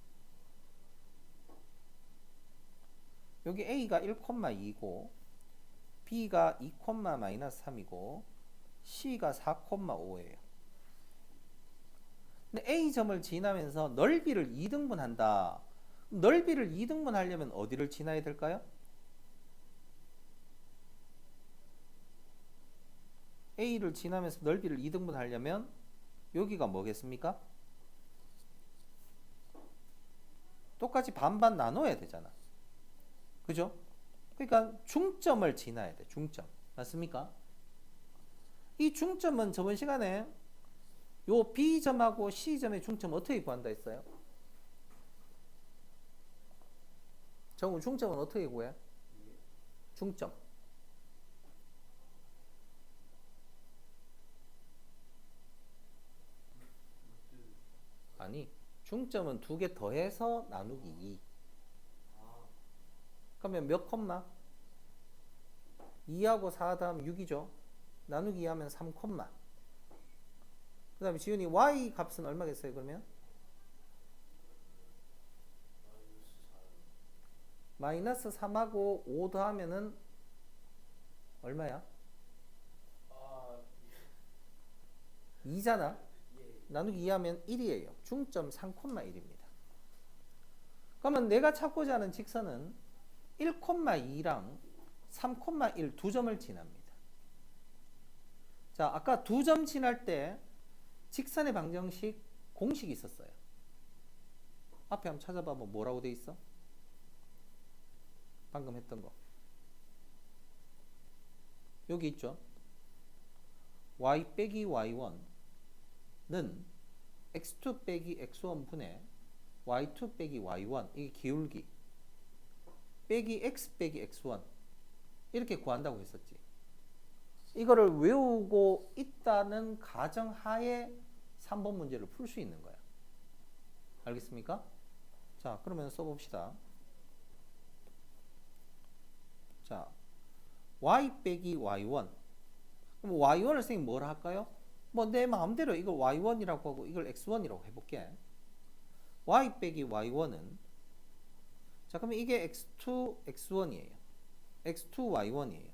여기 A가 1,2고 B가 2,-3이고 C가 4,5예요. 근데 A점을 지나면서 넓이를 2등분 한다. 넓이를 2등분 하려면 어디를 지나야 될까요? A를 지나면서 넓이를 2등분 하려면 여기가 뭐겠습니까? 똑같이 반반 나눠야 되잖아. 그죠? 그러니까 중점을 지나야 돼. 중점. 맞습니까? 이 중점은 저번 시간에 요 B점하고 C점의 중점 어떻게 구한다 했어요? 정우 중점은 어떻게 구해? 중점. 아니, 중점은 두 개 더해서 나누기 2. 그러면 몇 콤마? 2하고 4 다음 6이죠. 나누기 2 하면 3 콤마. 그 다음에 지훈이 y 값은 얼마겠어요 그러면? 마이너스 3하고 5 더하면은 얼마야? 2잖아. 나누기 2 하면 1이에요. 중점 3,1입니다. 그러면 내가 찾고자 하는 직선은 1,2랑 3,1 두 점을 지납니다. 자, 아까 두 점 지날 때 직선의 방정식 공식이 있었어요. 앞에 한번 찾아봐. 뭐라고 돼 있어? 방금 했던 거. 여기 있죠. y 빼기 y1는 x2 빼기 x1 분의 y2 빼기 y1 이게 기울기 빼기 x 빼기 x1 이렇게 구한다고 했었지. 이거를 외우고 있다는 가정하에 3번 문제를 풀 수 있는 거야. 알겠습니까? 자, 그러면 써봅시다. 자, y 빼기 y1. 그럼 y1을 선생님 뭐라 할까요? 뭐 내 마음대로 이걸 y1이라고 하고 이걸 x1이라고 해볼게. y 빼기 y1은 자, 그러면 이게 x2 x1이에요. x2 y1이에요.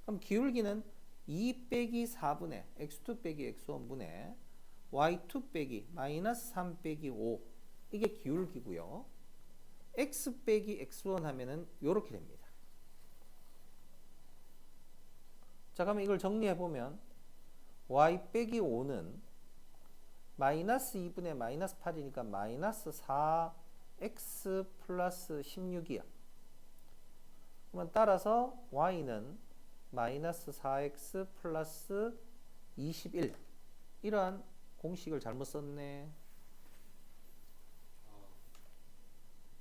그럼 기울기는 2 빼기 4분의 x2 빼기 x1분의 y2 빼기 마이너스 3 빼기 5 이게 기울기고요. x 빼기 x1 하면은 요렇게 됩니다. 자, 그러면 이걸 정리해보면 y 빼기 5는 마이너스 2분의 마이너스 8이니까 마이너스 4x 플러스 16이야. 그러면 따라서 y는 마이너스 4x 플러스 21 이러한 공식을 잘못 썼네.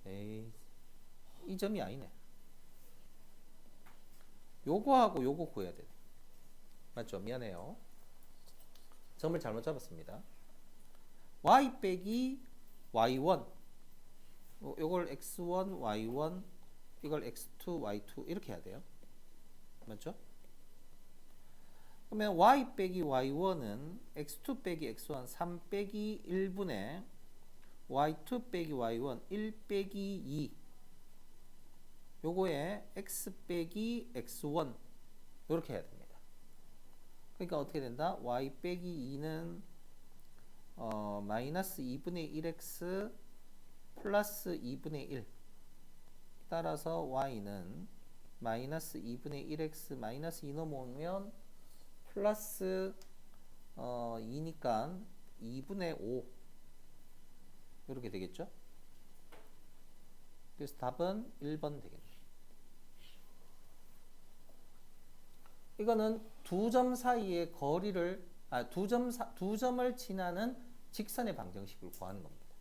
에이, 이 점이 아니네. 요거하고 요거 구해야 돼. 맞죠? 미안해요. 점을 잘못 잡았습니다. y 빼기 y1 요걸 x1 y1 이걸 x2 y2 이렇게 해야 돼요. 맞죠? 그러면 y 빼기 y1은 x2 빼기 x1 3 빼기 1분의 y2 빼기 y1 1 빼기 2 요거에 x 빼기 x1 이렇게 해야 됩니다. 그러니까 어떻게 된다? y 빼기 2는 마이너스 2분의 1x 플러스 2분의 1 따라서 y는 마이너스 2분의 1x 마이너스 2 넘어오면 플러스 2니까 2분의 5 이렇게 되겠죠? 그래서 답은 1번 되겠네요. 이거는 두 점 사이의 거리를 두 점을 지나는 직선의 방정식을 구하는 겁니다.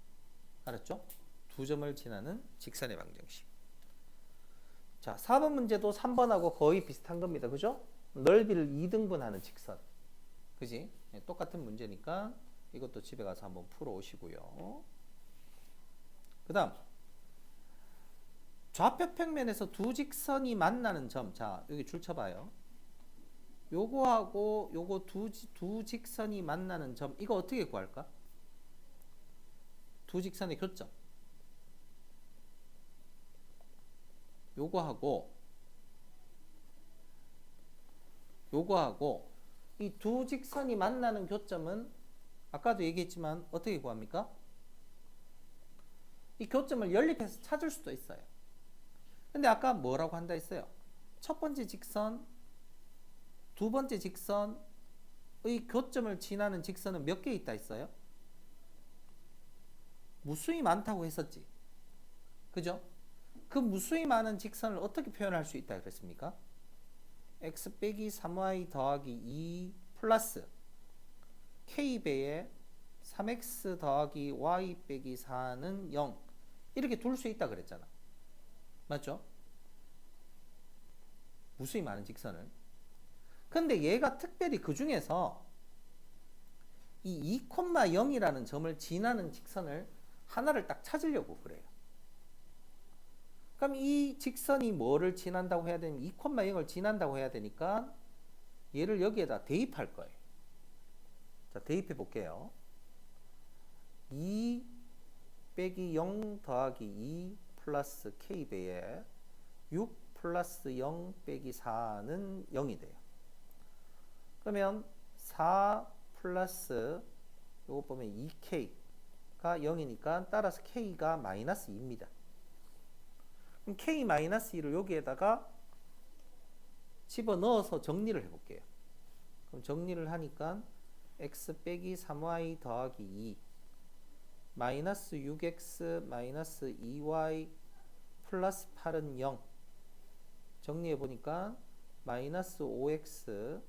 알았죠? 두 점을 지나는 직선의 방정식. 자, 4번 문제도 3번하고 거의 비슷한 겁니다. 그죠? 넓이를 2등분하는 직선. 그지? 네, 똑같은 문제니까 이것도 집에 가서 한번 풀어 오시고요. 그 다음 좌표 평면에서 두 직선이 만나는 점. 자, 여기 줄 쳐봐요. 요거하고 요거 두 직선이 만나는 점. 이거 어떻게 구할까? 두 직선의 교점. 요거하고 이 두 직선이 만나는 교점은 아까도 얘기했지만 어떻게 구합니까? 이 교점을 연립해서 찾을 수도 있어요. 근데 아까 뭐라고 한다 했어요? 첫 번째 직선, 두 번째 직선의 교점을 지나는 직선은 몇 개 있다 했어요? 무수히 많다고 했었지. 그죠? 그 무수히 많은 직선을 어떻게 표현할 수 있다 그랬습니까? x 빼기 3y 더하기 2 플러스 k배에 3x 더하기 y 빼기 4는 0 이렇게 둘 수 있다 그랬잖아. 맞죠? 무수히 많은 직선을. 근데 얘가 특별히 그 중에서 이 2,0이라는 점을 지나는 직선을 하나를 딱 찾으려고 그래요. 그럼 이 직선이 뭐를 지난다고 해야 되면 2,0을 지난다고 해야 되니까 얘를 여기에다 대입할 거예요. 자, 대입해 볼게요. 2 빼기 0 더하기 2 플러스 k배에 6 플러스 0 빼기 4는 0이 돼요. 그러면 4 플러스 요거 보면 2k가 0이니까 따라서 k가 마이너스 2입니다. 그럼 k 마이너스 2를 여기에다가 집어넣어서 정리를 해볼게요. 그럼 정리를 하니까 x 빼기 3y 더하기 2 마이너스 6x 마이너스 2y 플러스 8은 0 정리해보니까 마이너스 5x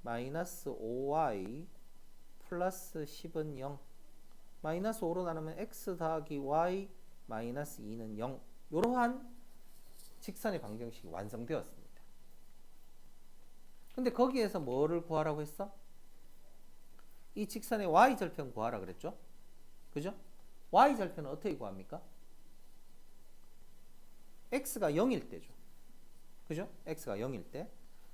마이너스 5y 플러스 10은 0 마이너스 5로 나누면 x 더하기 y 마이너스 2는 0 이러한 직선의 방정식이 완성되었습니다. 근데 거기에서 뭐를 구하라고 했어? 이 직선의 y절편 구하라 그랬죠? 그죠? y절편은 어떻게 구합니까? x가 0일 때죠. 그죠? x가 0일 때.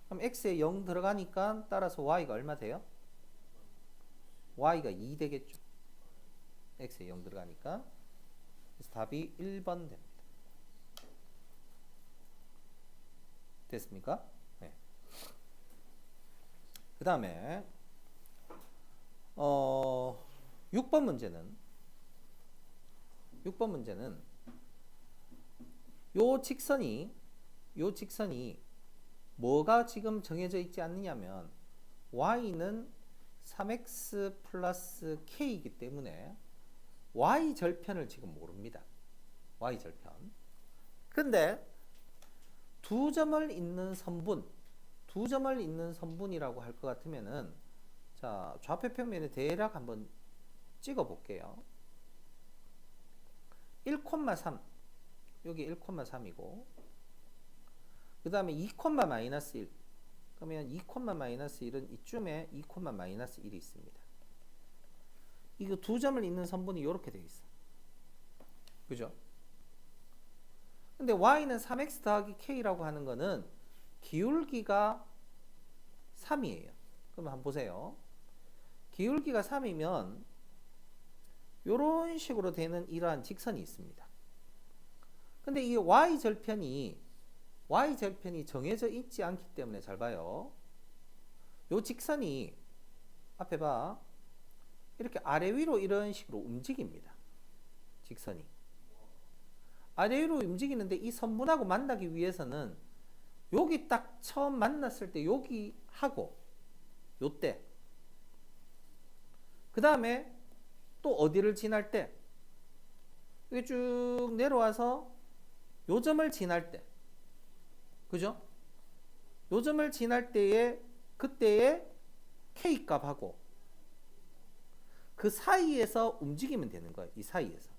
그럼 x에 0 들어가니까 따라서 y가 얼마 돼요? y가 2 되겠죠. x에 0 들어가니까. 그래서 답이 1번 됩니다. 됐습니까? 네. 그 다음에 6번 문제는 요 직선이 뭐가 지금 정해져 있지 않느냐면 y는 3x 플러스 k이기 때문에 y절편을 지금 모릅니다. y절편. 근데 두 점을 잇는 선분이라고 할 것 같으면은 자, 좌표 평면에 대략 한번 찍어 볼게요. 1,3 여기 1,3이고 그 다음에 2, 마이너스 1 그러면 2, 마이너스 1은 이쯤에 2, 마이너스 1이 있습니다. 이거 두 점을 잇는 선분이 이렇게 되어 있어. 그죠? 근데 y는 3x 더하기 k라고 하는 거는 기울기가 3이에요. 그럼 한번 보세요. 기울기가 3이면 이런 식으로 되는 이러한 직선이 있습니다. 근데 이 y절편이 정해져 있지 않기 때문에 잘 봐요. 이 직선이 앞에 봐. 이렇게 아래 위로 이런 식으로 움직입니다. 직선이. 아래 위로 움직이는데 이 선분하고 만나기 위해서는 여기 딱 처음 만났을 때 여기 하고 요때 그 다음에 또 어디를 지날 때 이게 쭉 내려와서 요 점을 지날 때 그죠? 요 점을 지날 때에 그때의 k 값하고 그 사이에서 움직이면 되는 거예요. 이 사이에서.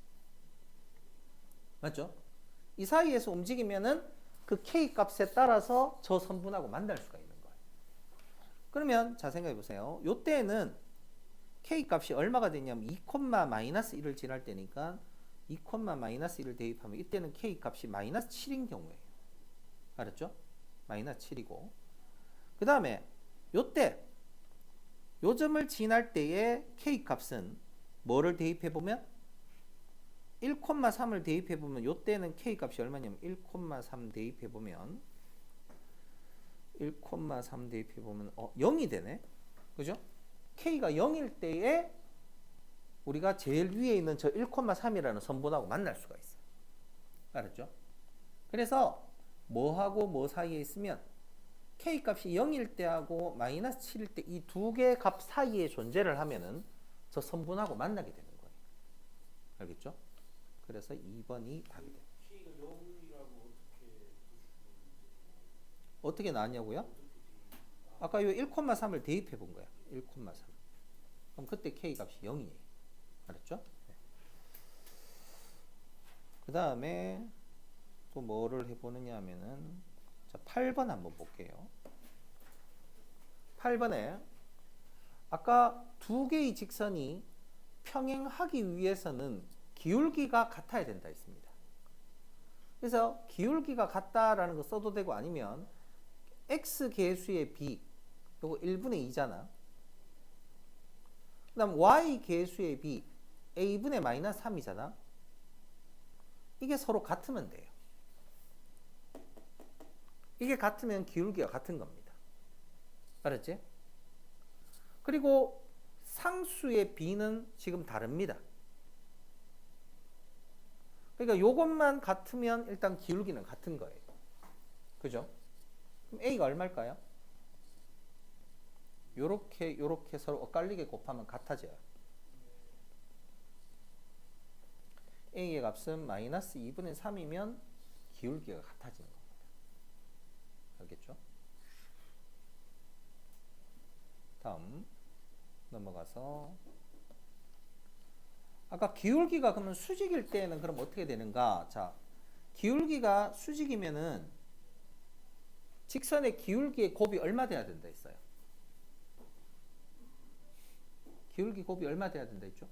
맞죠? 이 사이에서 움직이면은 그 k 값에 따라서 저 선분하고 만날 수가 있는 거예요. 그러면 자 생각해 보세요. 요때는 k 값이 얼마가 되냐면 2, 마이너스 1을 지날 때니까 2, 마이너스 1을 대입하면 이때는 k 값이 마이너스 7인 경우예요. 알았죠? 마이너스 7이고 그 다음에 요때 요 점을 지날 때의 k 값은 뭐를 대입해보면 1,3을 대입해보면 요때는 k 값이 얼마냐면 1,3 대입해보면 0이 되네. 그죠? k가 0일 때에 우리가 제일 위에 있는 저 1,3이라는 선분하고 만날 수가 있어요. 알았죠? 그래서 뭐하고 뭐 사이에 있으면 k 값이 0일 때하고 마이너스 7일 때 이 두 개의 값 사이에 존재를 하면은 저 선분하고 만나게 되는 거예요. 알겠죠? 그래서 2번이 답이 돼요. k가 0이라고 어떻게 나왔냐고요? 아까 이 1,3을 대입해 본 거야. 1,3. 그럼 그때 k 값이 0이에요. 알았죠? 네. 그 다음에 또 뭐를 해보느냐 하면은 자 8번 한번 볼게요. 8번에 아까 두 개의 직선이 평행하기 위해서는 기울기가 같아야 된다 했습니다. 그래서 기울기가 같다라는 거 써도 되고 아니면 x 계수의 b 요거 1분의 2잖아. 그 다음 y 계수의 b a분의 마이너스 3이잖아. 이게 서로 같으면 돼요. 이게 같으면 기울기가 같은 겁니다. 알았지? 그리고 상수의 b는 지금 다릅니다. 그러니까 요것만 같으면 일단 기울기는 같은 거예요. 그죠? 그럼 a가 얼마일까요? 요렇게 서로 엇갈리게 곱하면 같아져요. a의 값은 마이너스 2분의 3이면 기울기가 같아지는 겁니다. 알겠죠? 다음 넘어가서 아까 기울기가 그러면 수직일 때는 그럼 어떻게 되는가? 자, 기울기가 수직이면은 직선의 기울기의 곱이 얼마 돼야 된다 했어요? 기울기 곱이 얼마 돼야 된다 했죠?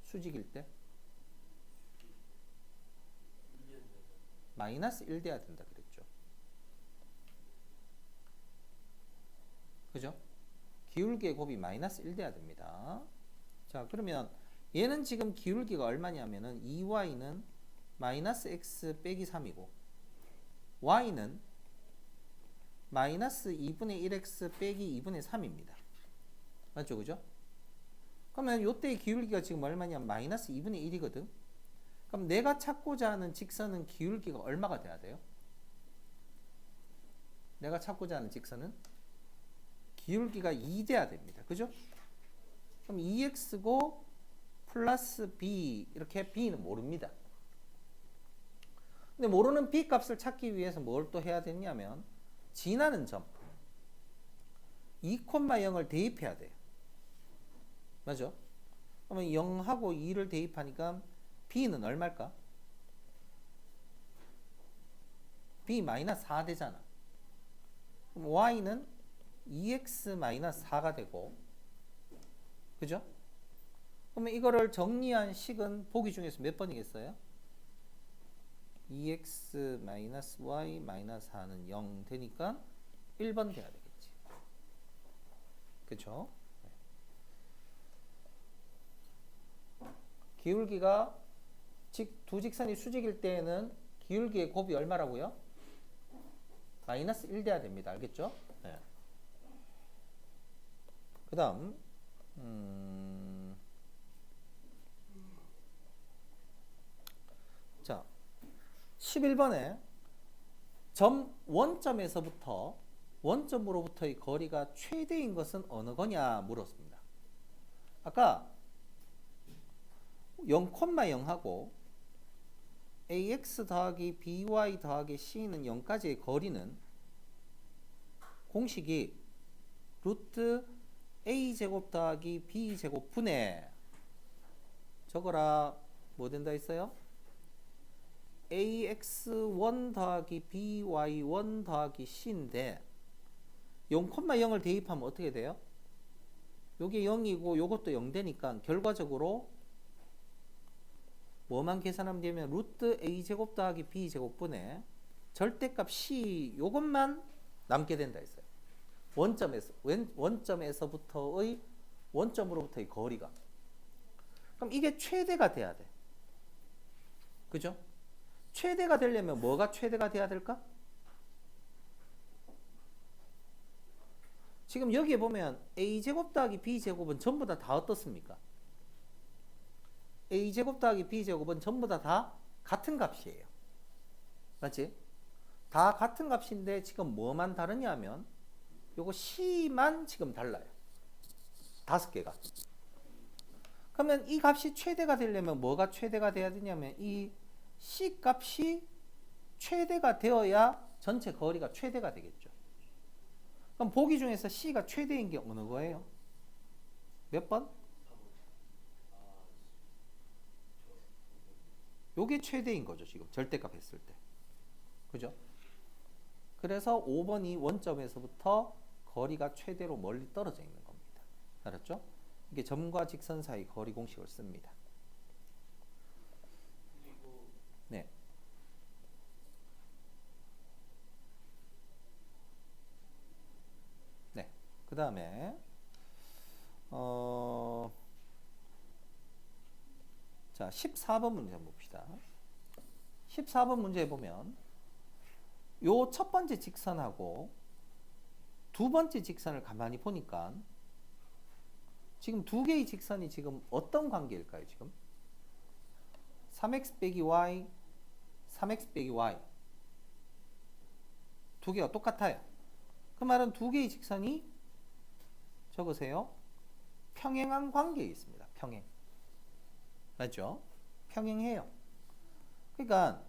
수직일 때? 마이너스 1 돼야 된다 그랬죠. 그죠? 기울기의 곱이 마이너스 1 돼야 됩니다. 자, 그러면 얘는 지금 기울기가 얼마냐면은 2y는 마이너스 x 빼기 3이고 y는 마이너스 2분의 1x 빼기 2분의 3입니다. 맞죠? 그죠? 그러면 요때의 기울기가 지금 얼마냐면 마이너스 2분의 1이거든. 그럼 내가 찾고자 하는 직선은 기울기가 얼마가 돼야 돼요? 내가 찾고자 하는 직선은 기울기가 2 돼야 됩니다. 그죠? 그럼 2x고 플러스 b 이렇게 b는 모릅니다. 근데 모르는 b 값을 찾기 위해서 뭘 또 해야 되냐면 지나는 점 2,0을 대입해야 돼요. 맞죠? 그러면 0하고 2를 대입하니까 b는 얼마일까? b 마이너스 4 되잖아. 그럼 y는 2x 마이너스 4가 되고, 그죠? 그러면 이거를 정리한 식은 보기 중에서 몇 번이겠어요? 2x 마이너스 y 마이너스 4는 0 되니까 1번 돼야 되겠지. 그쵸? 기울기가 두 직선이 수직일 때에는 기울기의 곱이 얼마라고요? 마이너스 1 돼야 됩니다. 알겠죠? 네. 그 다음 자 11번에 점 원점에서부터 원점으로부터의 거리가 최대인 것은 어느 거냐 물었습니다. 아까 0,0하고 ax 더하기 by 더하기 c는 0까지의 거리는 공식이 루트 a제곱 더하기 b제곱 분의 적어라 뭐 된다 했어요? ax1 더하기 by1 더하기 c인데 0,0을 대입하면 어떻게 돼요? 요게 0이고 요것도 0 되니까 결과적으로 뭐만 계산하면 되면 루트 a제곱 더하기 b제곱 분의 절대값 c 요것만 남게 된다 했어요. 원점에서부터의 원점으로부터의 거리가. 그럼 이게 최대가 돼야 돼. 그죠? 최대가 되려면 뭐가 최대가 돼야 될까? 지금 여기에 보면 a제곱 더하기 b제곱은 전부 다 어떻습니까? a제곱 더하기 b제곱은 전부 다 같은 값이에요. 맞지? 다 같은 값인데 지금 뭐만 다르냐 하면 요거 c만 지금 달라요. 5개가. 그러면 이 값이 최대가 되려면 뭐가 최대가 돼야 되냐면 이 c 값이 최대가 되어야 전체 거리가 최대가 되겠죠. 그럼 보기 중에서 c가 최대인 게 어느 거예요? 몇 번? 요게 최대인 거죠. 지금 절대값 했을 때. 그죠? 그래서 5번이 원점에서부터 거리가 최대로 멀리 떨어져 있는 겁니다. 알았죠? 이게 점과 직선 사이 거리 공식을 씁니다. 네. 네. 그 다음에 자 14번 문제 한번 봅시다. 14번 문제 보면 요 첫 번째 직선하고 두 번째 직선을 가만히 보니까 지금 두 개의 직선이 지금 어떤 관계일까요? 지금 3x 빼기 y, 3x 빼기 y 두 개가 똑같아요. 그 말은 두 개의 직선이 적으세요. 평행한 관계에 있습니다. 평행. 맞죠? 평행해요. 그러니까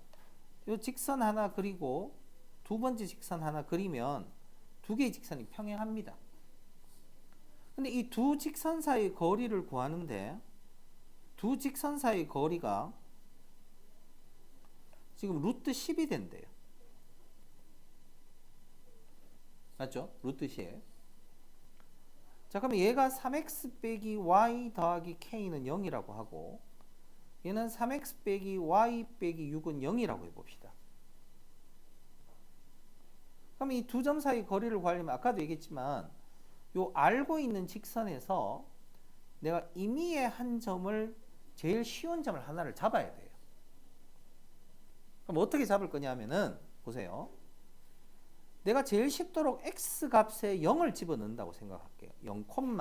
이 직선 하나 그리고 두 번째 직선 하나 그리면 두 개의 직선이 평행합니다. 근데 이 두 직선 사이의 거리를 구하는데 두 직선 사이의 거리가 지금 루트 10이 된대요. 맞죠? 루트 10. 자, 그러면 얘가 3x 빼기 y 더하기 k는 0이라고 하고 얘는 3x 빼기 y 빼기 6은 0이라고 해봅시다. 그럼 이 두 점 사이 거리를 구하려면 아까도 얘기했지만 요 알고 있는 직선에서 내가 임의의 한 점을 제일 쉬운 점을 하나를 잡아야 돼요. 그럼 어떻게 잡을 거냐면은 보세요. 내가 제일 쉽도록 x 값에 0을 집어넣는다고 생각할게요. 0, 그럼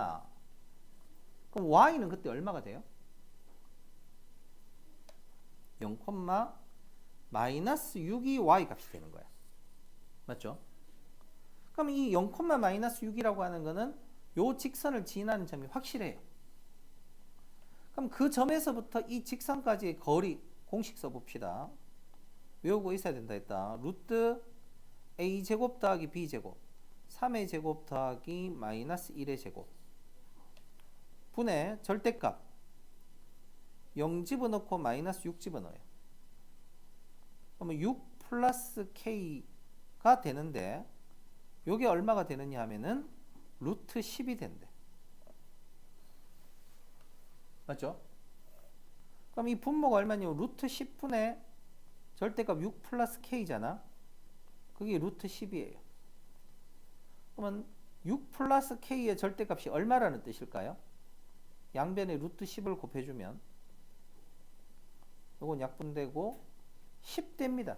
y는 그때 얼마가 돼요? 0, 마이너스 6이 y 값이 되는 거야. 맞죠? 그럼 이 0, 마이너스 6이라고 하는 거는 요 직선을 지나는 점이 확실해요. 그럼 그 점에서부터 이 직선까지의 거리 공식 써봅시다. 외우고 있어야 된다 했다. 루트 a제곱 더하기 b제곱 3의 제곱 더하기 마이너스 1의 제곱 분의 절대값 0 집어넣고 마이너스 6 집어넣어요. 그러면 6 플러스 k가 되는데 요게 얼마가 되느냐 하면은 루트 10이 된대. 맞죠? 그럼 이 분모가 얼마냐면 루트 10분의 절대값 6 플러스 k잖아. 그게 루트 10이에요. 그러면 6 플러스 k의 절대값이 얼마라는 뜻일까요? 양변에 루트 10을 곱해주면 요건 약분되고 10 됩니다.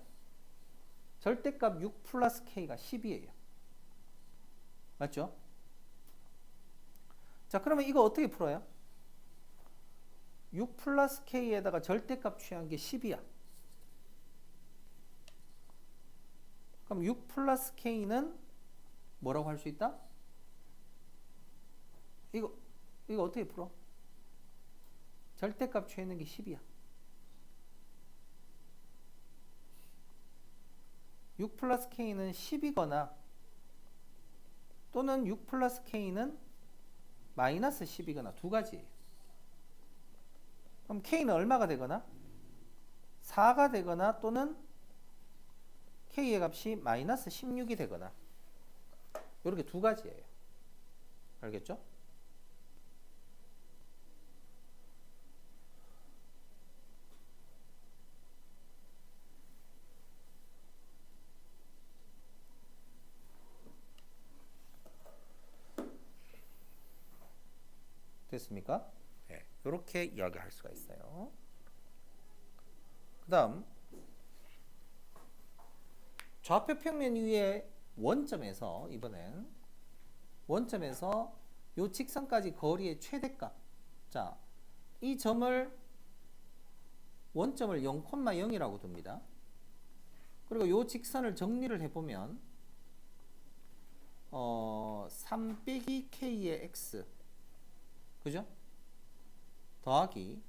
절대값 6 플러스 k가 10이에요. 맞죠? 자, 그러면 이거 어떻게 풀어요? 6 플러스 k에다가 절대값 취한 게 10이야. 그럼 6 플러스 k는 뭐라고 할 수 있다? 이거 어떻게 풀어? 절대값 취하는 게 10이야. 6 플러스 k는 10이거나 또는 6 플러스 k는 마이너스 10이거나 두 가지예요. 그럼 k는 얼마가 되거나 4가 되거나 또는 k의 값이 마이너스 16이 되거나 이렇게 두 가지예요. 알겠죠? 됐습니까? 네, 이렇게 이야기할 수가 있어요. 그 다음 좌표 평면 위에 원점에서 이번엔 원점에서 요 직선까지 거리의 최대값. 자, 이 점을 원점을 0,0이라고 둡니다. 그리고 요 직선을 정리를 해보면 3 빼기 k의 x 그죠? 더하기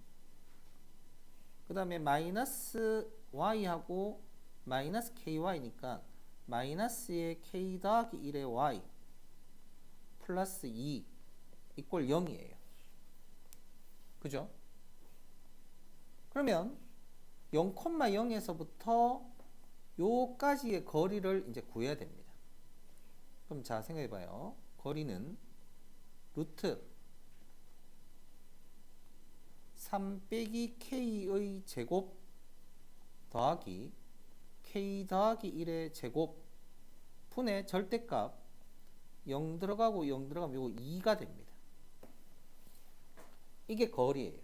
그 다음에 마이너스 y하고 마이너스 ky니까 마이너스의 k 더하기 1의 y 플러스 2 이꼴 0이에요. 그죠? 그러면 0,0에서부터 요까지의 거리를 이제 구해야 됩니다. 그럼 자 생각해봐요. 거리는 루트 3 빼기 k의 제곱 더하기 k 더하기 1의 제곱 분의 절대값 0 들어가고 0 들어가면 이거 2가 됩니다. 이게 거리예요.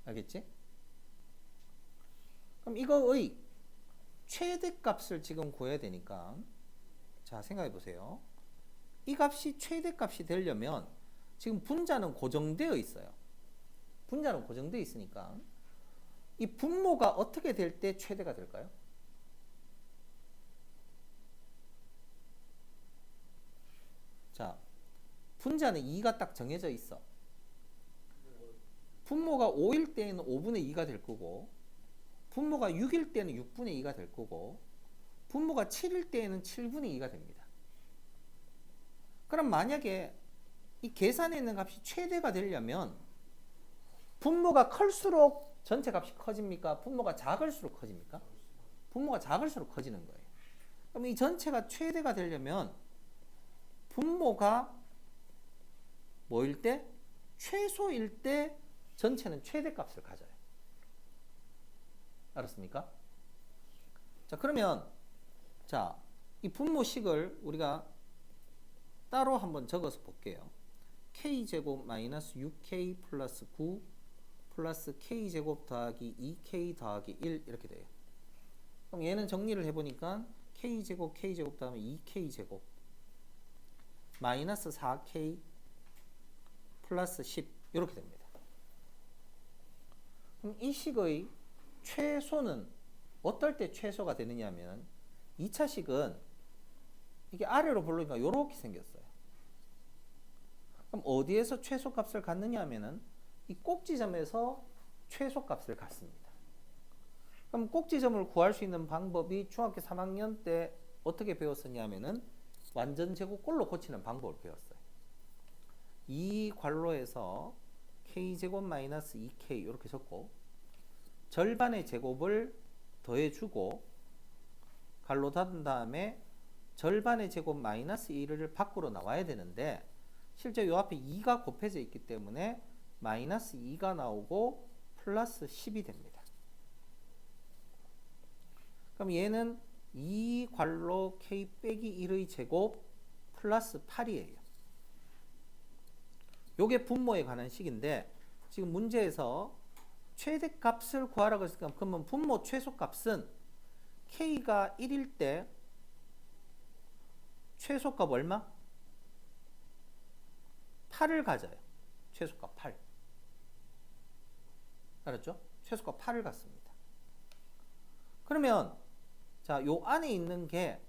알겠지? 그럼 이거의 최대값을 지금 구해야 되니까 자 생각해 보세요. 이 값이 최대값이 되려면 지금 분자는 고정되어 있어요. 분자는 고정되어 있으니까 이 분모가 어떻게 될 때 최대가 될까요? 자, 분자는 2가 딱 정해져 있어. 분모가 5일 때에는 5분의 2가 될 거고, 분모가 6일 때는 6분의 2가 될 거고, 분모가 7일 때에는 7분의 2가 됩니다. 그럼 만약에 이 계산에 있는 값이 최대가 되려면 분모가 클수록 전체 값이 커집니까? 분모가 작을수록 커집니까? 분모가 작을수록 커지는 거예요. 그럼 이 전체가 최대가 되려면 분모가 뭐일 때? 최소일 때 전체는 최대값을 가져요. 알았습니까? 자, 그러면 자, 이 분모식을 우리가 따로 한번 적어서 볼게요. k제곱 마이너스 6k 플러스 9 플러스 k제곱 더하기 2k 더하기 1 이렇게 돼요. 그럼 얘는 정리를 해보니까 k제곱 k제곱 다음에 2k제곱 마이너스 4k 플러스 10 이렇게 됩니다. 그럼 이 식의 최소는 어떨 때 최소가 되느냐 하면 2차 식은 이게 아래로 볼로니까 이렇게 생겼어요. 그럼 어디에서 최소값을 갖느냐 하면은 이 꼭지점에서 최소값을 갖습니다. 그럼 꼭지점을 구할 수 있는 방법이 중학교 3학년 때 어떻게 배웠었냐 하면은 완전 제곱꼴로 고치는 방법을 배웠어요. 이 괄로에서 k제곱 마이너스 2k 이렇게 적고 절반의 제곱을 더해주고 괄로 닫은 다음에 절반의 제곱 마이너스 1을 밖으로 나와야 되는데 실제 요 앞에 2가 곱해져 있기 때문에 마이너스 2가 나오고 플러스 10이 됩니다. 그럼 얘는 2 괄로 k 빼기 1의 제곱 플러스 8이에요. 요게 분모에 관한 식인데 지금 문제에서 최대값을 구하라고 했으니까 그러면 분모 최소값은 k가 1일 때 최소값 얼마? 8을 가져요. 최소값 8. 알았죠? 최소값 8을 갖습니다. 그러면 자, 요 안에 있는 게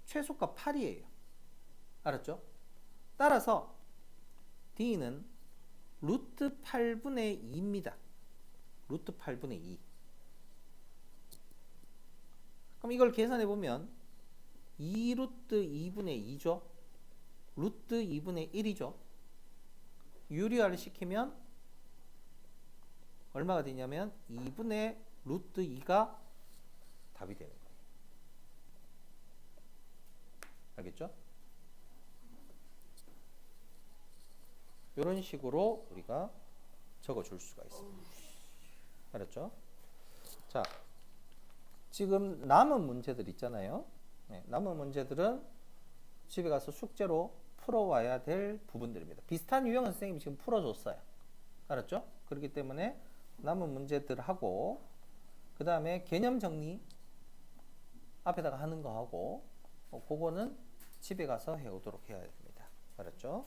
최소값 8이에요. 알았죠? 따라서 D는 루트 8분의 2입니다. 루트 8분의 2. 그럼 이걸 계산해 보면 2루트 2분의 2죠. 루트 2분의 1이죠. 유리화를 시키면 얼마가 되냐면 2분의 루트 2가 답이 되는 거예요. 알겠죠? 이런 식으로 우리가 적어줄 수가 있습니다. 알았죠? 자, 지금 남은 문제들 있잖아요. 네, 남은 문제들은 집에 가서 숙제로 풀어와야 될 부분들입니다. 비슷한 유형은 선생님이 지금 풀어줬어요. 알았죠? 그렇기 때문에 남은 문제들하고 그 다음에 개념 정리 앞에다가 하는 거 하고 그거는 집에 가서 해오도록 해야 됩니다. 알았죠?